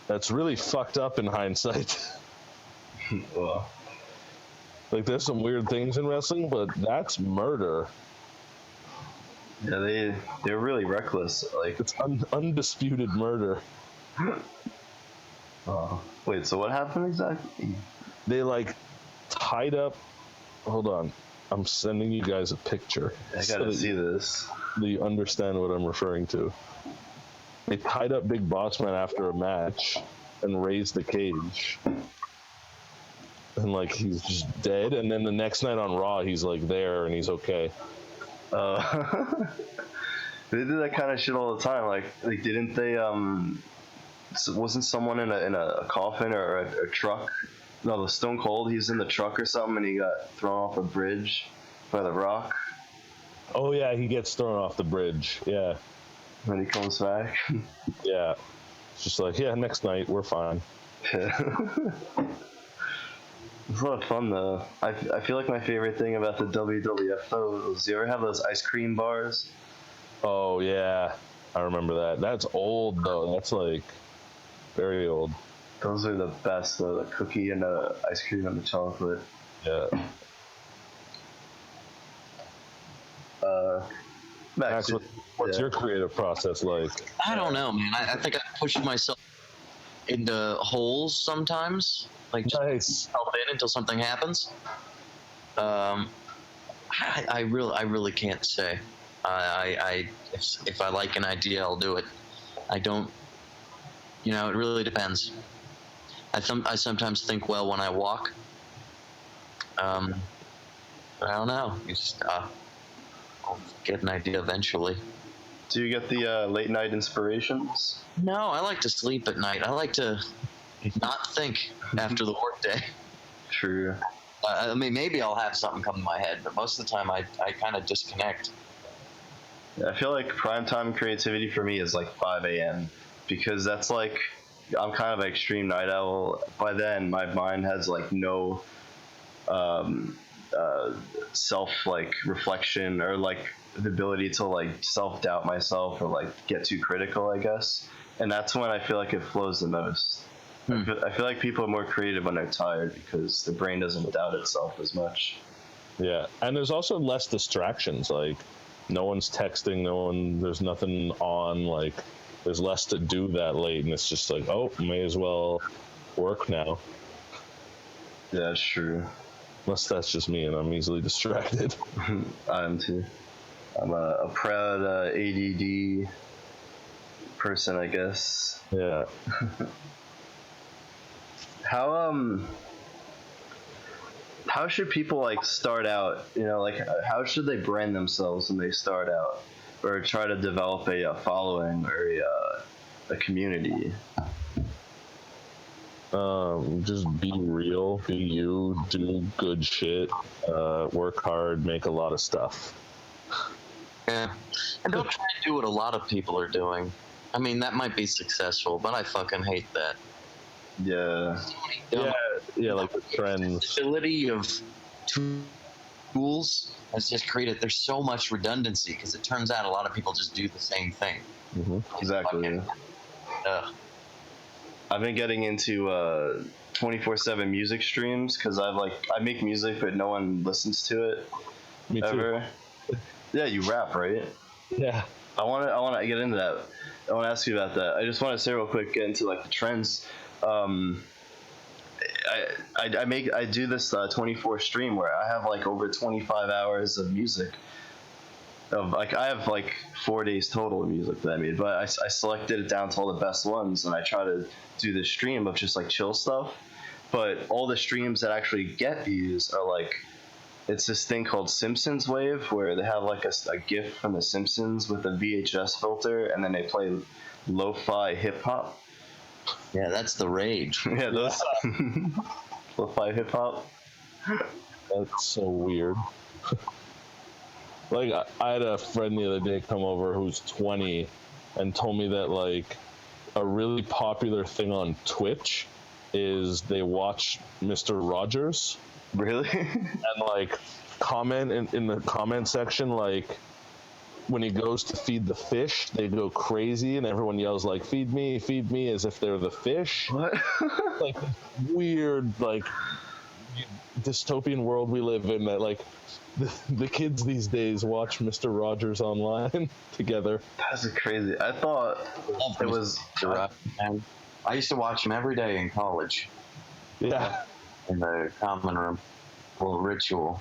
That's really fucked up in hindsight. Well, like there's some weird things in wrestling, but that's murder. yeah, they're really reckless. Like, It's undisputed murder. wait, so what happened exactly? They like tied up. Hold on, I'm sending you guys a picture. I gotta see this. So you understand what I'm referring to. They tied up Big Boss Man after a match and raised the cage. And like he's just dead, and then the next night on Raw he's like there and he's okay. They do that kind of shit all the time. Like didn't they? Wasn't someone in a coffin or a truck? No, the Stone Cold. He was in the truck or something, and he got thrown off a bridge by the Rock. Oh yeah, he gets thrown off the bridge. Yeah. When he comes back. Yeah. It's just like, yeah, next night we're fine. Yeah. It's a lot of fun though. I feel like my favorite thing about the WWF though is, you ever have those ice cream bars? Oh yeah, I remember that. That's old though. That's like very old. Those are the best though. The cookie and the ice cream and the chocolate. Yeah. Max, what's your creative process like? I don't know, man. I think I pushed myself into holes sometimes, like just Nice. myself in until something happens. I really can't say. If I like an idea, I'll do it. I don't. You know, it really depends. I sometimes think well when I walk. But I don't know. You just I'll get an idea eventually. do you get the late night inspirations? No, I like to sleep at night. I like to not think after the workday. True. I mean, maybe I'll have something come to my head, but most of the time I kind of disconnect. Yeah, I feel like primetime creativity for me is like 5 a.m. because that's like, I'm kind of an extreme night owl. By then, my mind has like no self like reflection or like the ability to like self doubt myself or like get too critical, I guess. And that's when I feel like it flows the most. I feel like people are more creative when they're tired because the brain doesn't doubt itself as much. Yeah, and there's also less distractions. Like, no one's texting, there's nothing on. Like, there's less to do that late, and it's just like, oh, may as well work now. Yeah, that's true. Unless that's just me and I'm easily distracted. I am too. I'm a proud ADD person, I guess. Yeah. How how should people like start out? You know, like how should they brand themselves when they start out, or try to develop a following or a community? Just be real, be you, do good shit, work hard, make a lot of stuff. Yeah. And don't try to do what a lot of people are doing. I mean, that might be successful, but I fucking hate that. Yeah. Yeah, like the trends. The ability of tools has just created, there's so much redundancy because it turns out a lot of people just do the same thing. Mm-hmm. Exactly. I've been getting into 24/7 music streams because I make music but no one listens to it. Me ever. too. Yeah, you rap, right? Yeah. I want to get into that. I want to ask you about that. I just want to say real quick, get into like the trends. I do this 24 stream where I have like over 25 hours of music. I have like 4 days total of music that I made, but I selected it down to all the best ones, and I try to do this stream of just like chill stuff. But all the streams that actually get views are like, it's this thing called Simpsons Wave, where they have like a GIF from The Simpsons with a VHS filter, and then they play lo-fi hip hop. Yeah, that's the rage. Yeah, those lo-fi hip hop. That's so weird. Like, I had a friend the other day come over who's 20 and told me that, like, a really popular thing on Twitch is they watch Mr. Rogers. Really? And, like, comment in the comment section, like, when he goes to feed the fish, they go crazy and everyone yells, like, feed me, as if they're the fish. What? Like, weird, like, dystopian world we live in that, like, the kids these days watch Mr. Rogers online together. That's crazy. I thought it was. I used to watch him every day in college. Yeah. In the common room. Little ritual.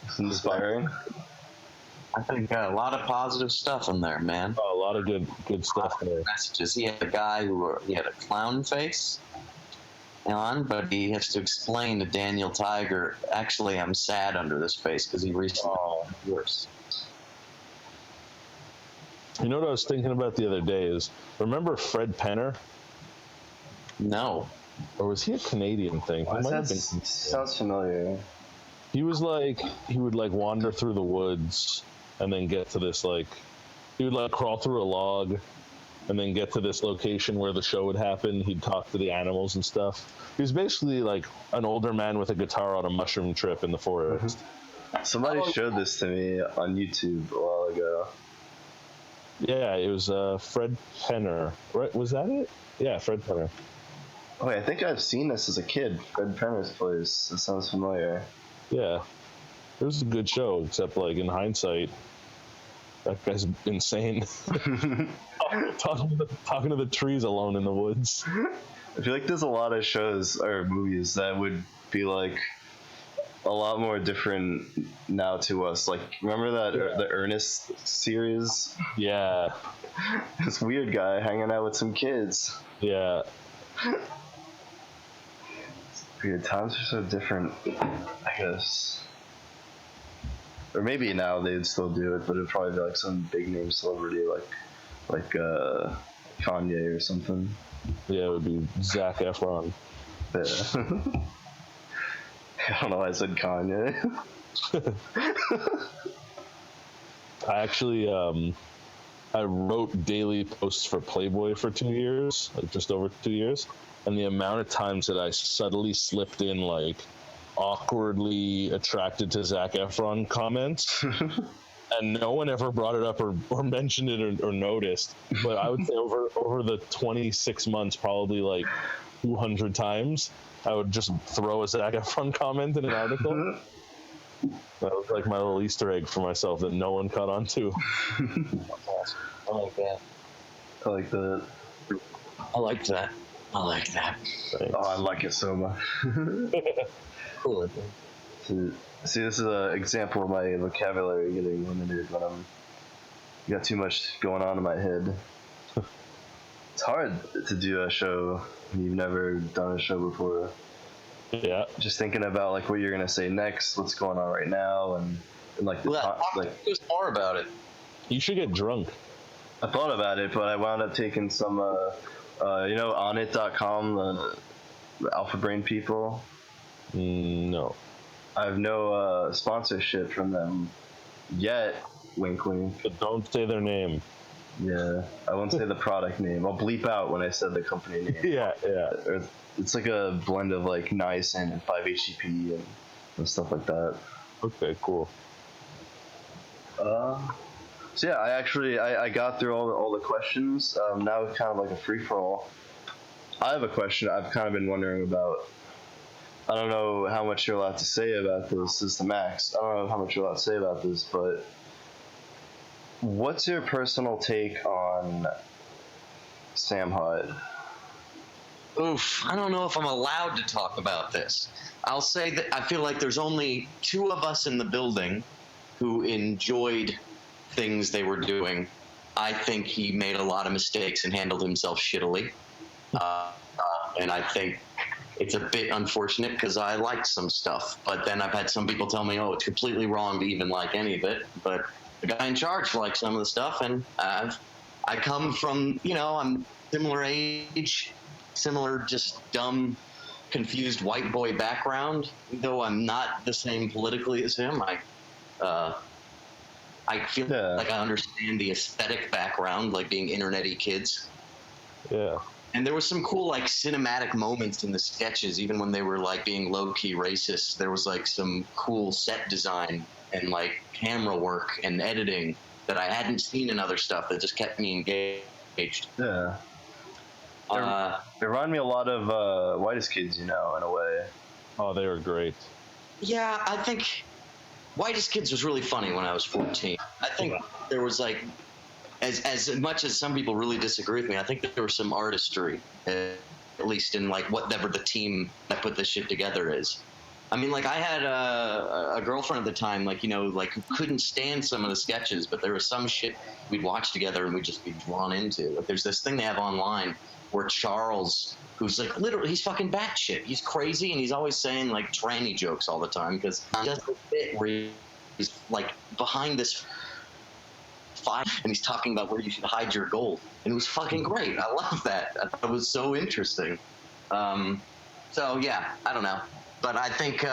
It's inspiring. I think a lot of positive stuff in there, man. Oh, a lot of good stuff there. Messages. He had a guy he had a clown face on, but he has to explain to Daniel Tiger, actually, I'm sad under this face because he recently worse. You know what I was thinking about the other day is, remember Fred Penner? No. Or was he a Canadian thing? He might have been. Sounds familiar. He was like, he would like wander through the woods and then get to this like, he would like crawl through a log and then get to this location where the show would happen. He'd talk to the animals and stuff. He was basically like an older man with a guitar on a mushroom trip in the forest. Somebody showed this to me on YouTube a while ago. Yeah, it was Fred Penner. Right? Was that it? Yeah, Fred Penner. Oh, wait, I think I've seen this as a kid. Fred Penner's place. It sounds familiar. Yeah. It was a good show, except like in hindsight, that guy's insane. talking to the trees alone in the woods. I feel like there's a lot of shows or movies that would be like a lot more different now to us. Like, remember that the Ernest series? Yeah. This weird guy hanging out with some kids. Yeah. Weird times are so different, I guess. Or maybe now they'd still do it, but it'd probably be like some big name celebrity like Kanye or something. Yeah, it would be Zac Efron. Yeah. I don't know why I said Kanye. I actually, I wrote daily posts for Playboy for 2 years, like just over 2 years, and the amount of times that I subtly slipped in like awkwardly attracted to Zac Efron comments, and no one ever brought it up or mentioned it or noticed. But I would say over the 26 months, probably like 200 times, I would just throw a Zac Efron comment in an article. That was like my little Easter egg for myself that no one caught on to. I like that. I like that. I like that. I like that. Thanks. Oh, I like it so much. Cool. See, this is an example of my vocabulary getting limited when I'm got too much going on in my head. It's hard to do a show when you've never done a show before. Yeah. Just thinking about like what you're gonna say next, what's going on right now, and like the Talk like. to us more about it. You should get drunk. I thought about it, but I wound up taking some, onit.com, the Alpha Brain people. No. I have no sponsorship from them yet. Wink, wink. But don't say their name. Yeah, I won't say the product name. I'll bleep out when I said the company name. Yeah. It's like a blend of like niacin and 5-HTP and stuff like that. Okay, cool. So yeah, I got through all the questions. Now it's kind of like a free for all. I have a question I've kind of been wondering about. I don't know how much you're allowed to say about this. This is the max. I don't know how much you're allowed to say about this, but what's your personal take on Sam Hyde? Oof, I don't know if I'm allowed to talk about this. I'll say that I feel like there's only two of us in the building who enjoyed things they were doing. I think he made a lot of mistakes and handled himself shittily. And I think it's a bit unfortunate because I liked some stuff. But then I've had some people tell me, oh, it's completely wrong to even like any of it. But the guy in charge likes some of the stuff. And I come from, I'm similar age, similar just dumb, confused white boy background. Though I'm not the same politically as him, I feel like I understand the aesthetic background, like being internet-y kids. Yeah. And there was some cool, like, cinematic moments in the sketches, even when they were, like, being low-key racist. There was, like, some cool set design and, like, camera work and editing that I hadn't seen in other stuff that just kept me engaged. Yeah. They remind me a lot of Whitest Kids, in a way. Oh, they were great. Yeah, I think Whitest Kids was really funny when I was 14. I think there was, like, as much as some people really disagree with me, I think there was some artistry, at least in, like, whatever the team that put this shit together is. I mean, like, I had a girlfriend at the time, like, who couldn't stand some of the sketches, but there was some shit we'd watch together and we'd just be drawn into. Like, there's this thing they have online where Charles, who's, like, literally, he's fucking batshit. He's crazy, and he's always saying, like, tranny jokes all the time, because he does a bit where he's, like, behind this fire, and he's talking about where you should hide your gold. And it was fucking great. I love that. I thought it was so interesting. So, yeah, I don't know. But I think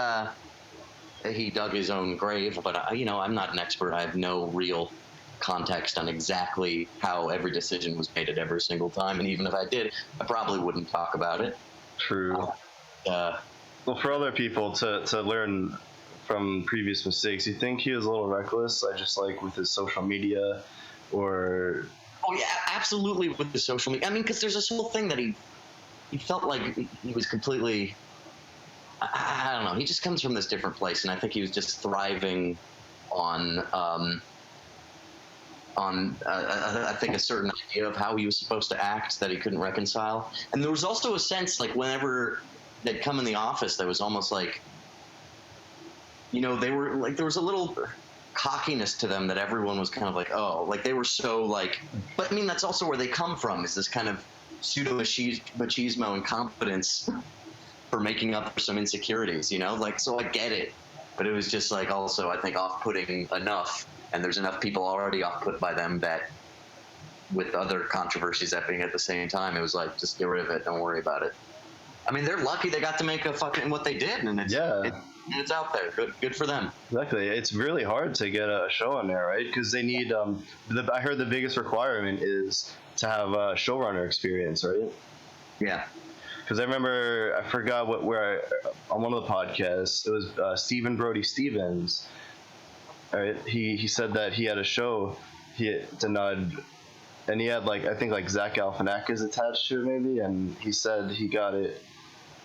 he dug his own grave. But, I'm not an expert. I have no real context on exactly how every decision was made at every single time. And even if I did, I probably wouldn't talk about it. True. Well, for other people to learn from previous mistakes, you think he was a little reckless, just like with his social media, or? Oh yeah, absolutely with the social media. I mean, because there's this whole thing that he felt like he was completely. I don't know. He just comes from this different place, and I think he was just thriving on I think a certain idea of how he was supposed to act that he couldn't reconcile. And there was also a sense, like, whenever they'd come in the office, that was almost like, they were like, there was a little cockiness to them that everyone was kind of like, oh, like they were so like, but I mean, that's also where they come from, is this kind of pseudo machismo and competence for making up for some insecurities, like, so I get it, but it was just like also, I think, off-putting enough. And there's enough people already off-put by them that with other controversies happening at the same time, it was like, just get rid of it. Don't worry about it. I mean, they're lucky they got to make a fucking what they did, and it's out there. Good for them. Exactly. It's really hard to get a show on there, right? Because they need, I heard the biggest requirement is to have a showrunner experience, right? Yeah. Because I forgot on one of the podcasts, it was Stephen Brody Stevens. All right, he said that he had a show, and he had I think Zach Galifianakis attached to it maybe, and he said he got it.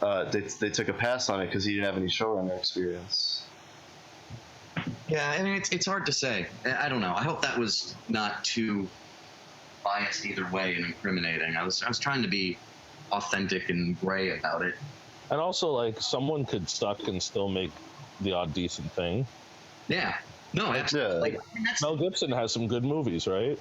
They took a pass on it because he didn't have any showrunner experience. Yeah, I mean, it's hard to say. I don't know. I hope that was not too biased either way and incriminating. I was trying to be authentic and gray about it. And also, someone could suck and still make the odd decent thing. Yeah. No, absolutely. Yeah. Mel Gibson has some good movies, right?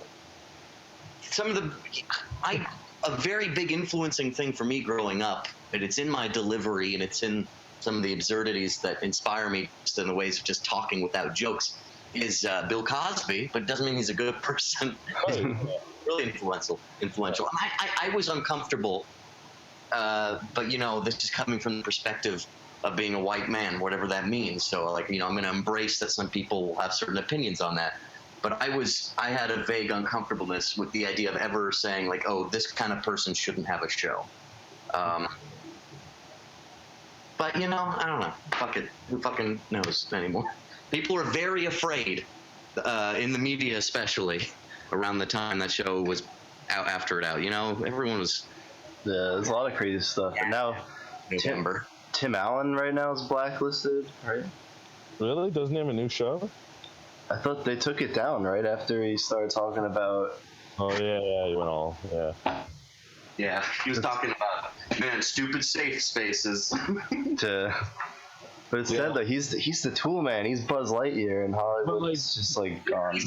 A very big influencing thing for me growing up, and it's in my delivery and it's in some of the absurdities that inspire me just in the ways of just talking without jokes is Bill Cosby, but it doesn't mean he's a good person. Really influential. I was uncomfortable, but this is coming from the perspective of being a white man, whatever that means. So I'm going to embrace that some people will have certain opinions on that. But I had a vague uncomfortableness with the idea of ever saying like, oh, this kind of person shouldn't have a show. But I don't know. Fuck it. Who fucking knows anymore? People are very afraid, in the media especially, around the time that show was out, after it out. Everyone was. Yeah, there's a lot of crazy stuff. And now, Tim Allen right now is blacklisted, right? Really? Doesn't he have a new show? I thought they took it down right after he started talking about. Oh yeah, he went all Yeah, he was talking about stupid safe spaces. But instead, though, he's the tool man. He's Buzz Lightyear in Hollywood. Like, it's just like gone.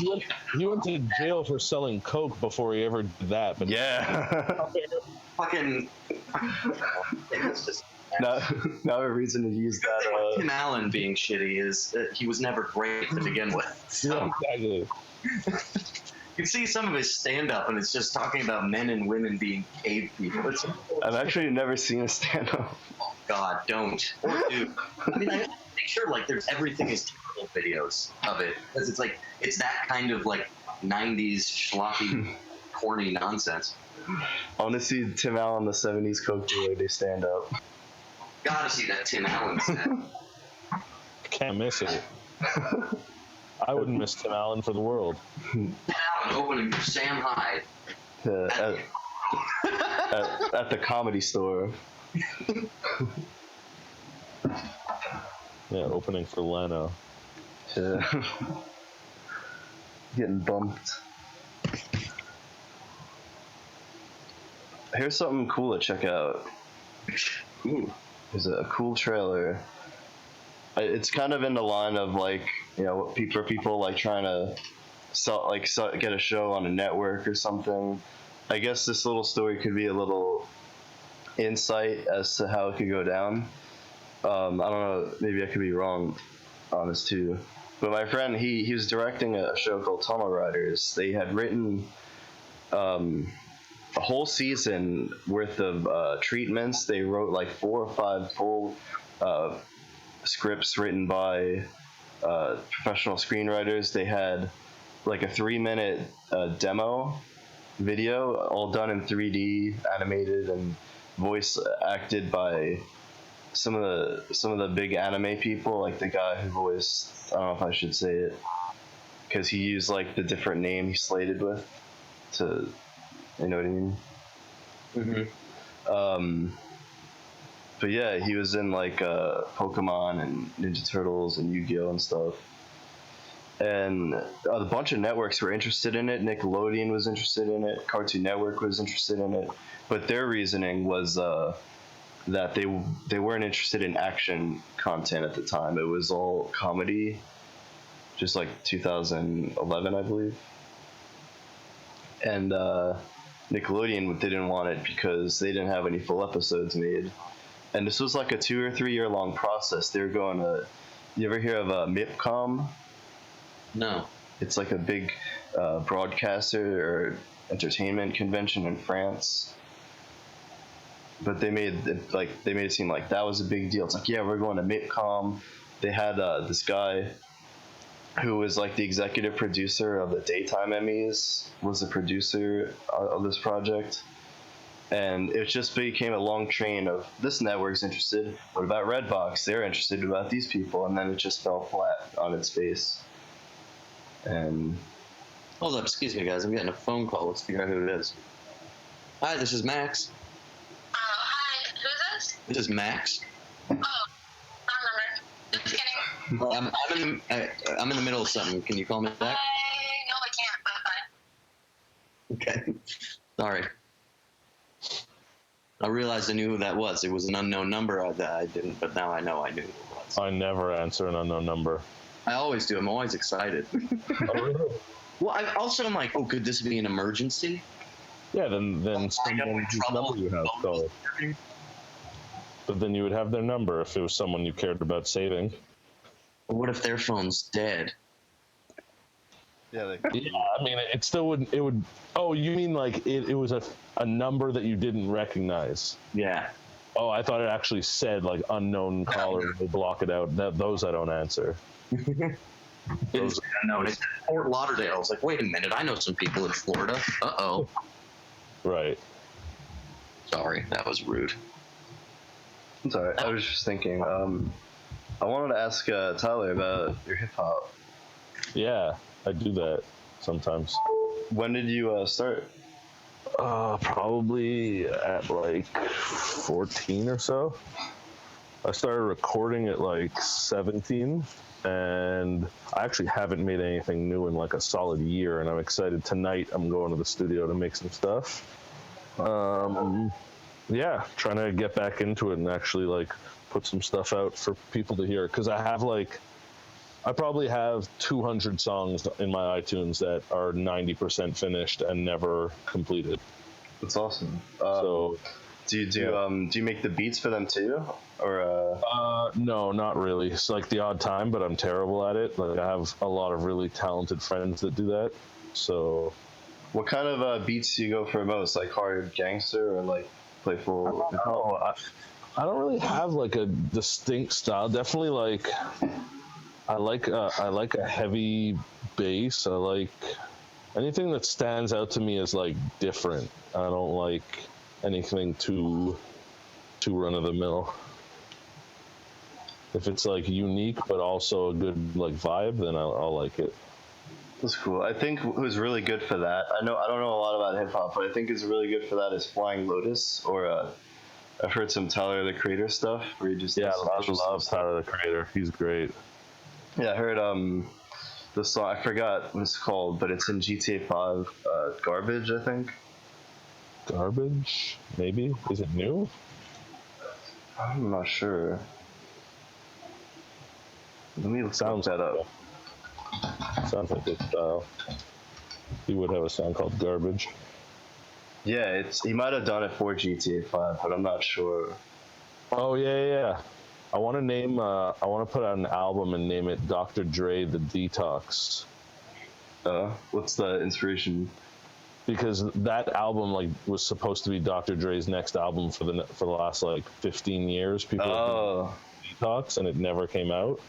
He went to jail for selling coke before he ever did that. But yeah. fucking. It's just. Now a reason to use that. Tim Allen being shitty is he was never great to begin with. So. Yeah, exactly. You see some of his stand-up, and it's just talking about men and women being cave people. I've actually never seen a stand-up. Oh God, don't or do. I mean, I make sure there's everything is terrible videos of it because it's that kind of 90s schlocky, corny nonsense. I want to see Tim Allen, the 70s Coke dealer, do stand-up. Gotta see that Tim Allen set. Can't miss it. I wouldn't miss Tim Allen for the world. Tim Allen opening for Sam Hyde. At the Comedy Store. Yeah, opening for Leno. Getting bumped. Here's something cool to check out. Ooh. There's a cool trailer. It's kind of in the line of people trying to get a show on a network or something. I guess this little story could be a little insight as to how it could go down. I don't know, maybe I could be wrong on this too. But my friend, he was directing a show called Tunnel Riders. They had written a whole season worth of treatments. They wrote 4 or 5 full scripts written by professional screenwriters. They had a 3-minute demo video, all done in 3D, animated and voice acted by some of the big anime people, like the guy who voiced, I don't know if I should say it, because he used the different name he slated with to, you know what I mean? Mm-hmm. But yeah, he was in Pokemon and Ninja Turtles and Yu-Gi-Oh! And stuff. And a bunch of networks were interested in it. Nickelodeon was interested in it. Cartoon Network was interested in it. But their reasoning was that they weren't interested in action content at the time. It was all comedy, just 2011, I believe. And Nickelodeon didn't want it because they didn't have any full episodes made. And this was a 2 or 3 year long process. They were going to. You ever hear of MIPCOM? No. It's a big broadcaster or entertainment convention in France. But they made it seem like that was a big deal. It's yeah, we're going to MIPCOM. They had this guy who was the executive producer of the Daytime Emmys, was the producer of this project. And it just became a long train of this network's interested. What about Redbox? They're interested. What about these people? And then it just fell flat on its face. And hold up, excuse me, guys. I'm getting a phone call. Let's figure out who it is. Hi, this is Max. Hi, who's this? This is Max. Oh, wrong number. Just kidding. Well, I'm in the middle of something. Can you call me back? No, I can't. But fine. Okay. Sorry. I realized I knew who that was. It was an unknown number that I didn't, but now I know I knew who it was. I never answer an unknown number. I always do. I'm always excited. Oh, really? Well, I'm like, oh, could this be an emergency? Yeah, then someone whose number you have call. But then you would have their number if it was someone you cared about saving. What if their phone's dead? Yeah, Yeah, I mean, it still wouldn't. It would. Oh, you mean like it was a number that you didn't recognize? Yeah. Oh, I thought it actually said like unknown caller. They block it out. Those I don't answer. It's unknown. It's Fort Lauderdale. It's like, wait a minute, I know some people in Florida. Uh-oh. Right. Sorry, that was rude. I'm sorry. I was just thinking. I wanted to ask Tyler about your hip hop. Yeah, I do that sometimes. When did you start? Probably at like 14 or so. I started recording at like 17, and I actually haven't made anything new in like a solid year, and I'm excited. Tonight I'm going to the studio to make some stuff. Yeah, trying to get back into it and actually like put some stuff out for people to hear, because I probably have 200 songs in my iTunes that are 90% finished and never completed. That's awesome. So do you make the beats for them too, or? No, not really. It's like the odd time, but I'm terrible at it. Like I have a lot of really talented friends that do that. So, What kind of beats do you go for most? Like hard gangster or like playful? I don't really have like a distinct style. Definitely like I like a heavy bass. I like anything that stands out to me as like different. I don't like anything too run of the mill. If it's like unique but also a good like vibe, then I'll like it. That's cool. I think who's really good for that. I don't know a lot about hip hop, but I think who's really good for that is Flying Lotus, or I've heard some Tyler the Creator stuff where he just Yeah, does I love Tyler the Creator. He's great. Yeah, I heard the song, I forgot what it's called, but it's in GTA 5, Garbage, I think. Garbage? Maybe? Is it new? I'm not sure. Let me look that up. Sounds like good style. He would have a song called Garbage. Yeah, he might have done it for GTA 5, but I'm not sure. Oh yeah. I want to put out an album and name it Dr. Dre The Detox. What's the inspiration? Because that album like was supposed to be Dr. Dre's next album for the last like 15 years. People have been Detox, and it never came out.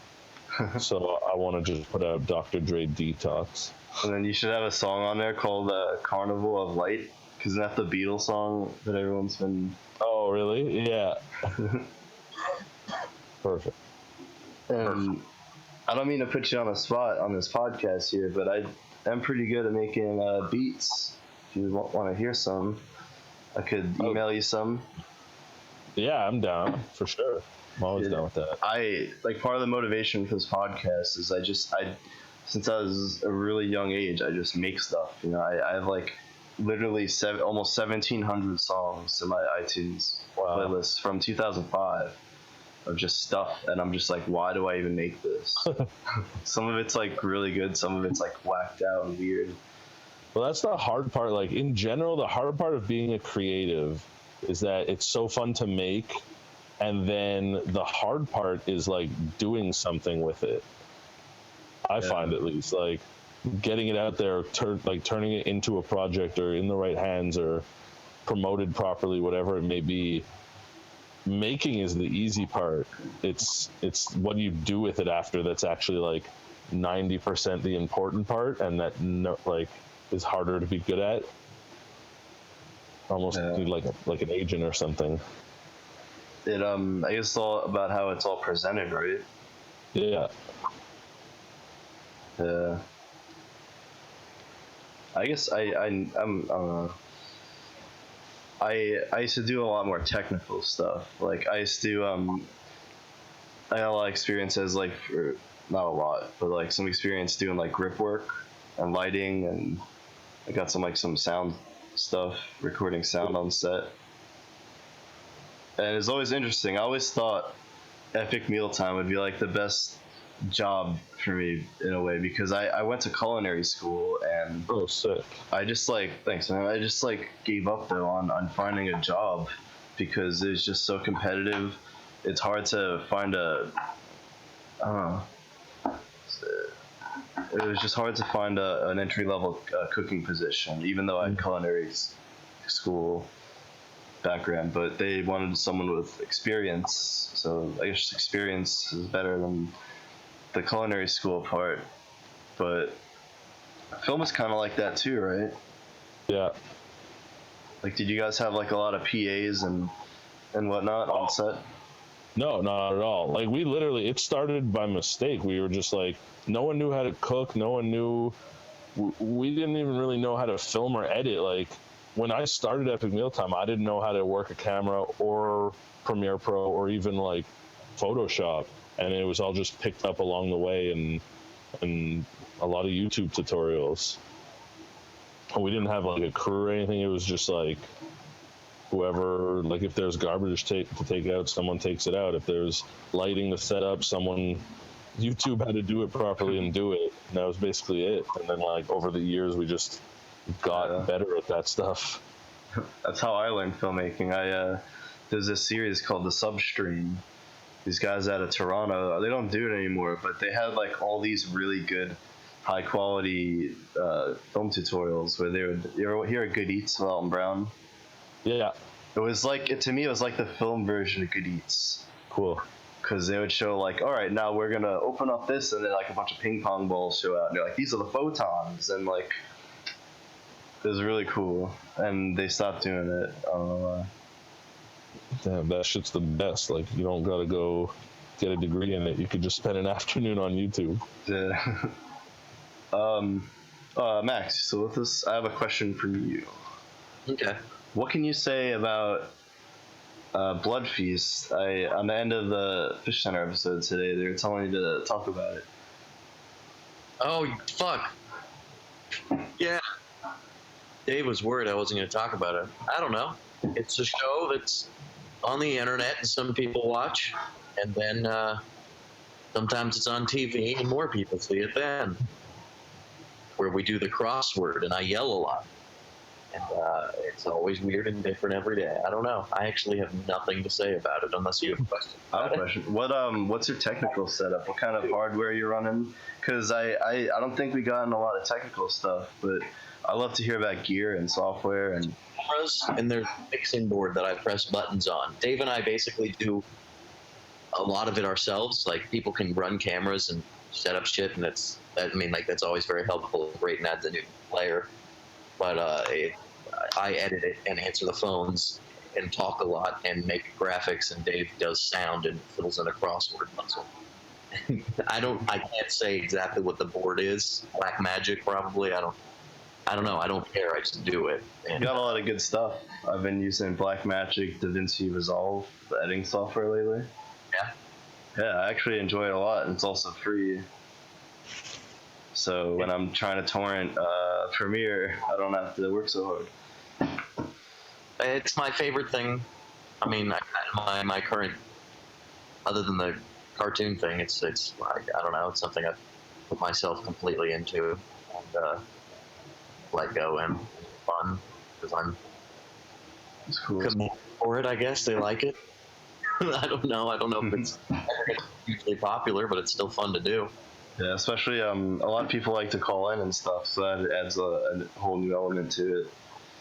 So I want to just put out Dr. Dre Detox. And then you should have a song on there called Carnival of Light, because isn't that the Beatles song that everyone's been... Oh, really? Yeah. Perfect. And I don't mean to put you on the spot on this podcast here, but I'm pretty good at making beats. If you want to hear some, I could email you some. Yeah, I'm down for sure. I'm always down with that. Part of the motivation for this podcast is since I was a really young age, I just make stuff. You know, I have like literally almost 1,700 songs in my iTunes playlist from 2005 of just stuff, and I'm just like, why do I even make this? Some of it's like really good, some of it's like whacked out and weird. Well, that's the hard part. Like in general, the hard part of being a creative is that it's so fun to make, and then the hard part is like doing something with it. I find, at least, like getting it out there, turning it into a project or in the right hands or promoted properly, whatever it may be. Making is the easy part. It's what you do with it after that's actually like 90% the important part, and that is harder to be good at. Almost like an agent or something. I guess it's all about how it's all presented, right? Yeah. I guess I don't know. I used to do a lot more technical stuff. Like I used to I had a lot of experience as like, not a lot, but like some experience doing like grip work and lighting, and I got some sound stuff, recording sound on set. And it's always interesting. I always thought Epic Mealtime would be like the best job for me in a way, because I went to culinary school, and sick. I just thanks man, I just gave up though on finding a job, because it's just so competitive. It's hard to find I don't know. It was just hard to find an entry level cooking position, even though I had culinary school background. But they wanted someone with experience, so I guess experience is better than the culinary school part. But film is kind of like that too, right? Yeah. Like, did you guys have like a lot of PAs and whatnot on set? No, not at all. Like, we literally, it started by mistake. We were just like, no one knew how to cook. No one knew. We didn't even really know how to film or edit. Like, when I started Epic Mealtime, I didn't know how to work a camera or Premiere Pro or even like Photoshop, and it was all just picked up along the way and a lot of YouTube tutorials. And we didn't have like a crew or anything. It was just like whoever, like if there's garbage to take out, someone takes it out. If there's lighting to set up, someone YouTube had to do it properly and do it. And that was basically it. And then like over the years, we just got better at that stuff. That's how I learned filmmaking. There's this series called The Substream. These guys out of Toronto, they don't do it anymore, but they had like all these really good, high quality film tutorials where they would. You ever hear of Good Eats with Alton Brown? Yeah. It was like, to me, it was like the film version of Good Eats. Cool. Because they would show like, all right, now we're gonna open up this, and then like a bunch of ping pong balls show out, and they're like, these are the photons, and like, it was really cool. And they stopped doing it. I don't know why. Damn, that shit's the best. Like, you don't gotta go get a degree in it. You could just spend an afternoon on YouTube. Yeah. Max, so with this, I have a question for you. Okay. What can you say about Blood Feast? On the end of the Fish Center episode today, they were telling me to talk about it. Oh, fuck. Yeah. Dave was worried I wasn't going to talk about it. I don't know. It's a show that's on the internet and some people watch, and then sometimes it's on TV and more people see it then. Where we do the crossword and I yell a lot. And it's always weird and different every day. I don't know. I actually have nothing to say about it unless you have a question. I have a question. What's your technical setup? What kind of hardware you're running? Because I don't think we got in a lot of technical stuff, but I love to hear about gear and software and Cameras, and there's a mixing board that I press buttons on. Dave and I basically do a lot of it ourselves. Like, people can run cameras and set up shit, and that's always very helpful. Great, and adds a new player. But I edit it and answer the phones and talk a lot and make graphics, and Dave does sound and fills in a crossword puzzle. I can't say exactly what the board is. Black Magic, probably. I don't know. I don't care. I just do it. you got a lot of good stuff. I've been using Blackmagic, DaVinci Resolve, the editing software lately. Yeah. Yeah, I actually enjoy it a lot, and it's also free. So when I'm trying to torrent Premiere, I don't have to work so hard. It's my favorite thing. I mean, my current, other than the cartoon thing, it's I don't know. It's something I've put myself completely into, and let go and fun because I'm It's cool. committed for it. I guess they like it. I don't know if it's hugely popular, but it's still fun to do. Yeah, especially a lot of people like to call in and stuff, so that adds a whole new element to it.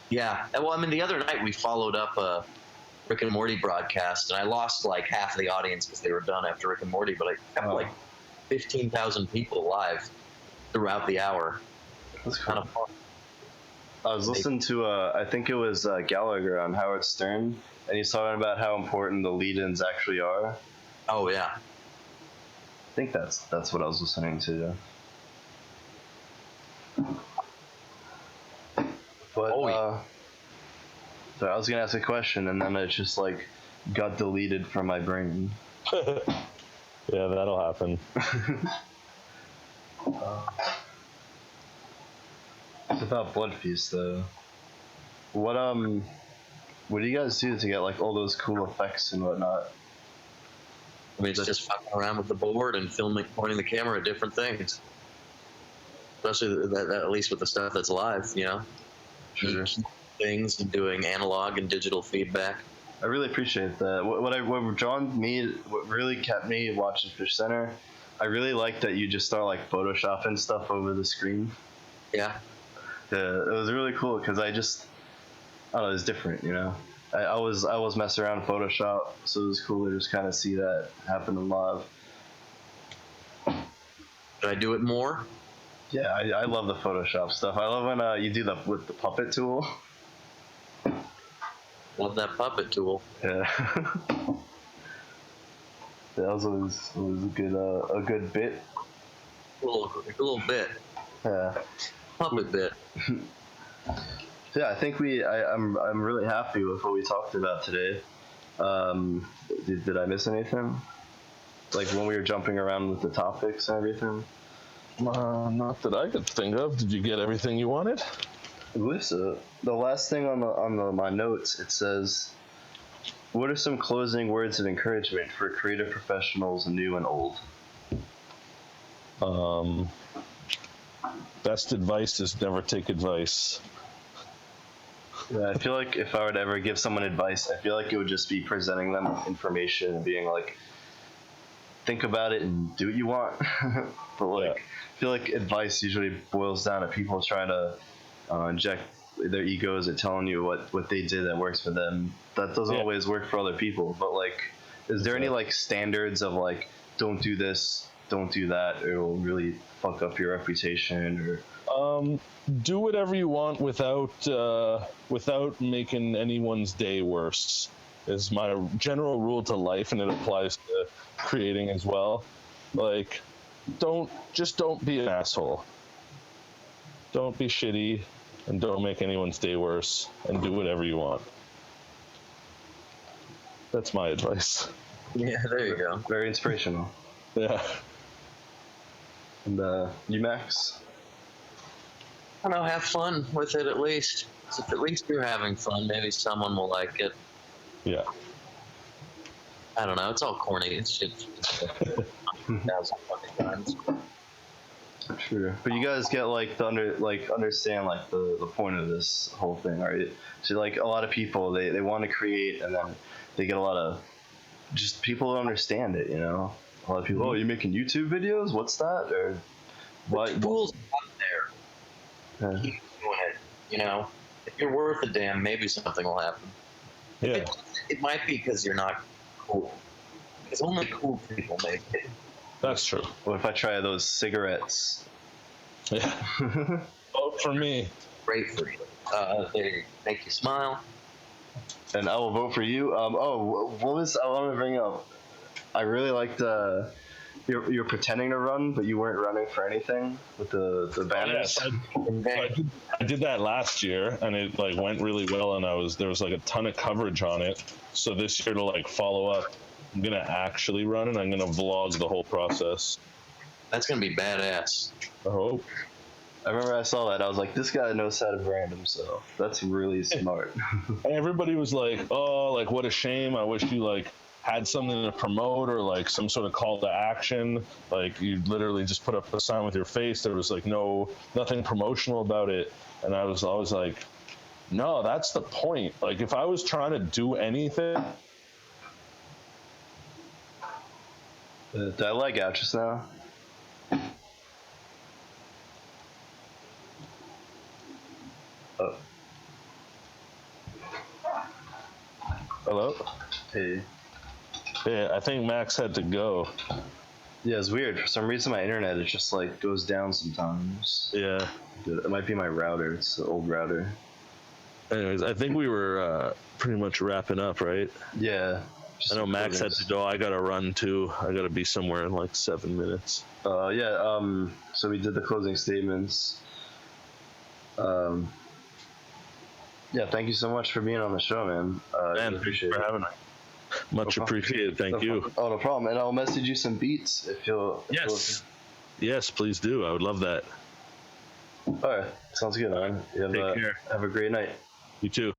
Yeah. Well, I mean, the other night we followed up a Rick and Morty broadcast, and I lost like half of the audience because they were done after Rick and Morty, but I kept like 15,000 people live throughout the hour. That's cool. Kind of fun. I was listening to, I think it was Gallagher on Howard Stern, and he's talking about how important the lead-ins actually are. Oh, yeah. I think that's what I was listening to. But sorry, I was gonna ask a question, and then it just like got deleted from my brain. Yeah, that'll happen. It's about Blood Feast, though. What do you guys do to get like all those cool effects and whatnot? I mean, it's just fucking around with the board and pointing the camera at different things. Especially that at least with the stuff that's live, you know? Sure. Things and doing analog and digital feedback. I really appreciate that. What really kept me watching Fish Center, I really like that you just start like photoshopping stuff over the screen. Yeah. Yeah, it was really cool because I don't know, it was different, you know. I was messing around in Photoshop, so it was cool to just kind of see that happen live. Should I do it more? Yeah, I love the Photoshop stuff. I love when you do with the puppet tool. Love that puppet tool. Yeah. That was a good bit. A little bit. Yeah. Puppet bit. Yeah, I think I'm really happy with what we talked about today. Did I miss anything? Like when we were jumping around with the topics and everything? Not that I could think of. Did you get everything you wanted? Lisa, the last thing on my notes, it says, what are some closing words of encouragement for creative professionals, new and old? Best advice is never take advice. Yeah, I feel like if I were to ever give someone advice, I feel like it would just be presenting them with information and being like, think about it and do what you want. But like, I feel like advice usually boils down to people trying to inject their egos at telling you what they did that works for them. That doesn't always work for other people. But like, is there any like standards of like, don't do this, don't do that, or it will really fuck up your reputation? Or do whatever you want without making anyone's day worse. Is my general rule to life, and it applies to creating as well. Like, don't be an asshole. Don't be shitty, and don't make anyone's day worse, and do whatever you want. That's my advice. Yeah, there you go. very inspirational. Yeah. And you, Max? I don't know, have fun with it at least. So if at least you're having fun, maybe someone will like it. Yeah. I don't know, it's all corny. It's shit. 1,000 fucking times. Sure. But you guys get like understand like the point of this whole thing, right? So like a lot of people they want to create and then they get a lot of just people don't understand it, you know? A lot of people, oh, you making YouTube videos? What's that? Or what? The tools out there. Yeah. Keep doing it. You know, if you're worth a damn, maybe something will happen. Yeah. It might be because you're not cool. Because only cool people make it. That's true. What if I try those cigarettes? Yeah. Vote for me. Great for you. They make you smile. And I will vote for you. What was I want to bring up? I really liked you're pretending to run, but you weren't running for anything with the banners. Yes, I did that last year, and it like went really well, and there was like a ton of coverage on it. So this year to like follow up, I'm gonna actually run, and I'm gonna vlog the whole process. That's gonna be badass. I hope. I remember I saw that. I was like, this guy knows how to brand himself. That's really smart. And everybody was like, "Oh, like what a shame. I wish you like had something to promote or like some sort of call to action. Like you literally just put up a sign with your face. There was like nothing promotional about it." And I was always like, "No, that's the point. Like if I was trying to do anything." Did I lag out just now? Oh. Hello? Hey. Yeah, I think Max had to go. Yeah, it's weird. For some reason, my internet it just like goes down sometimes. Yeah. It might be my router. It's the old router. Anyways, I think we were pretty much wrapping up, right? Yeah. I know Max had to go. I gotta run too. I gotta be somewhere in like 7 minutes. So we did the closing statements. Yeah, thank you so much for being on the show, man. Man, appreciate for it. having me. Much appreciated. Thank you. Oh, no problem. And I'll message you some beats if you'll. Yes, please do. I would love that. All right, sounds good, man. Take care. Have a great night. You too.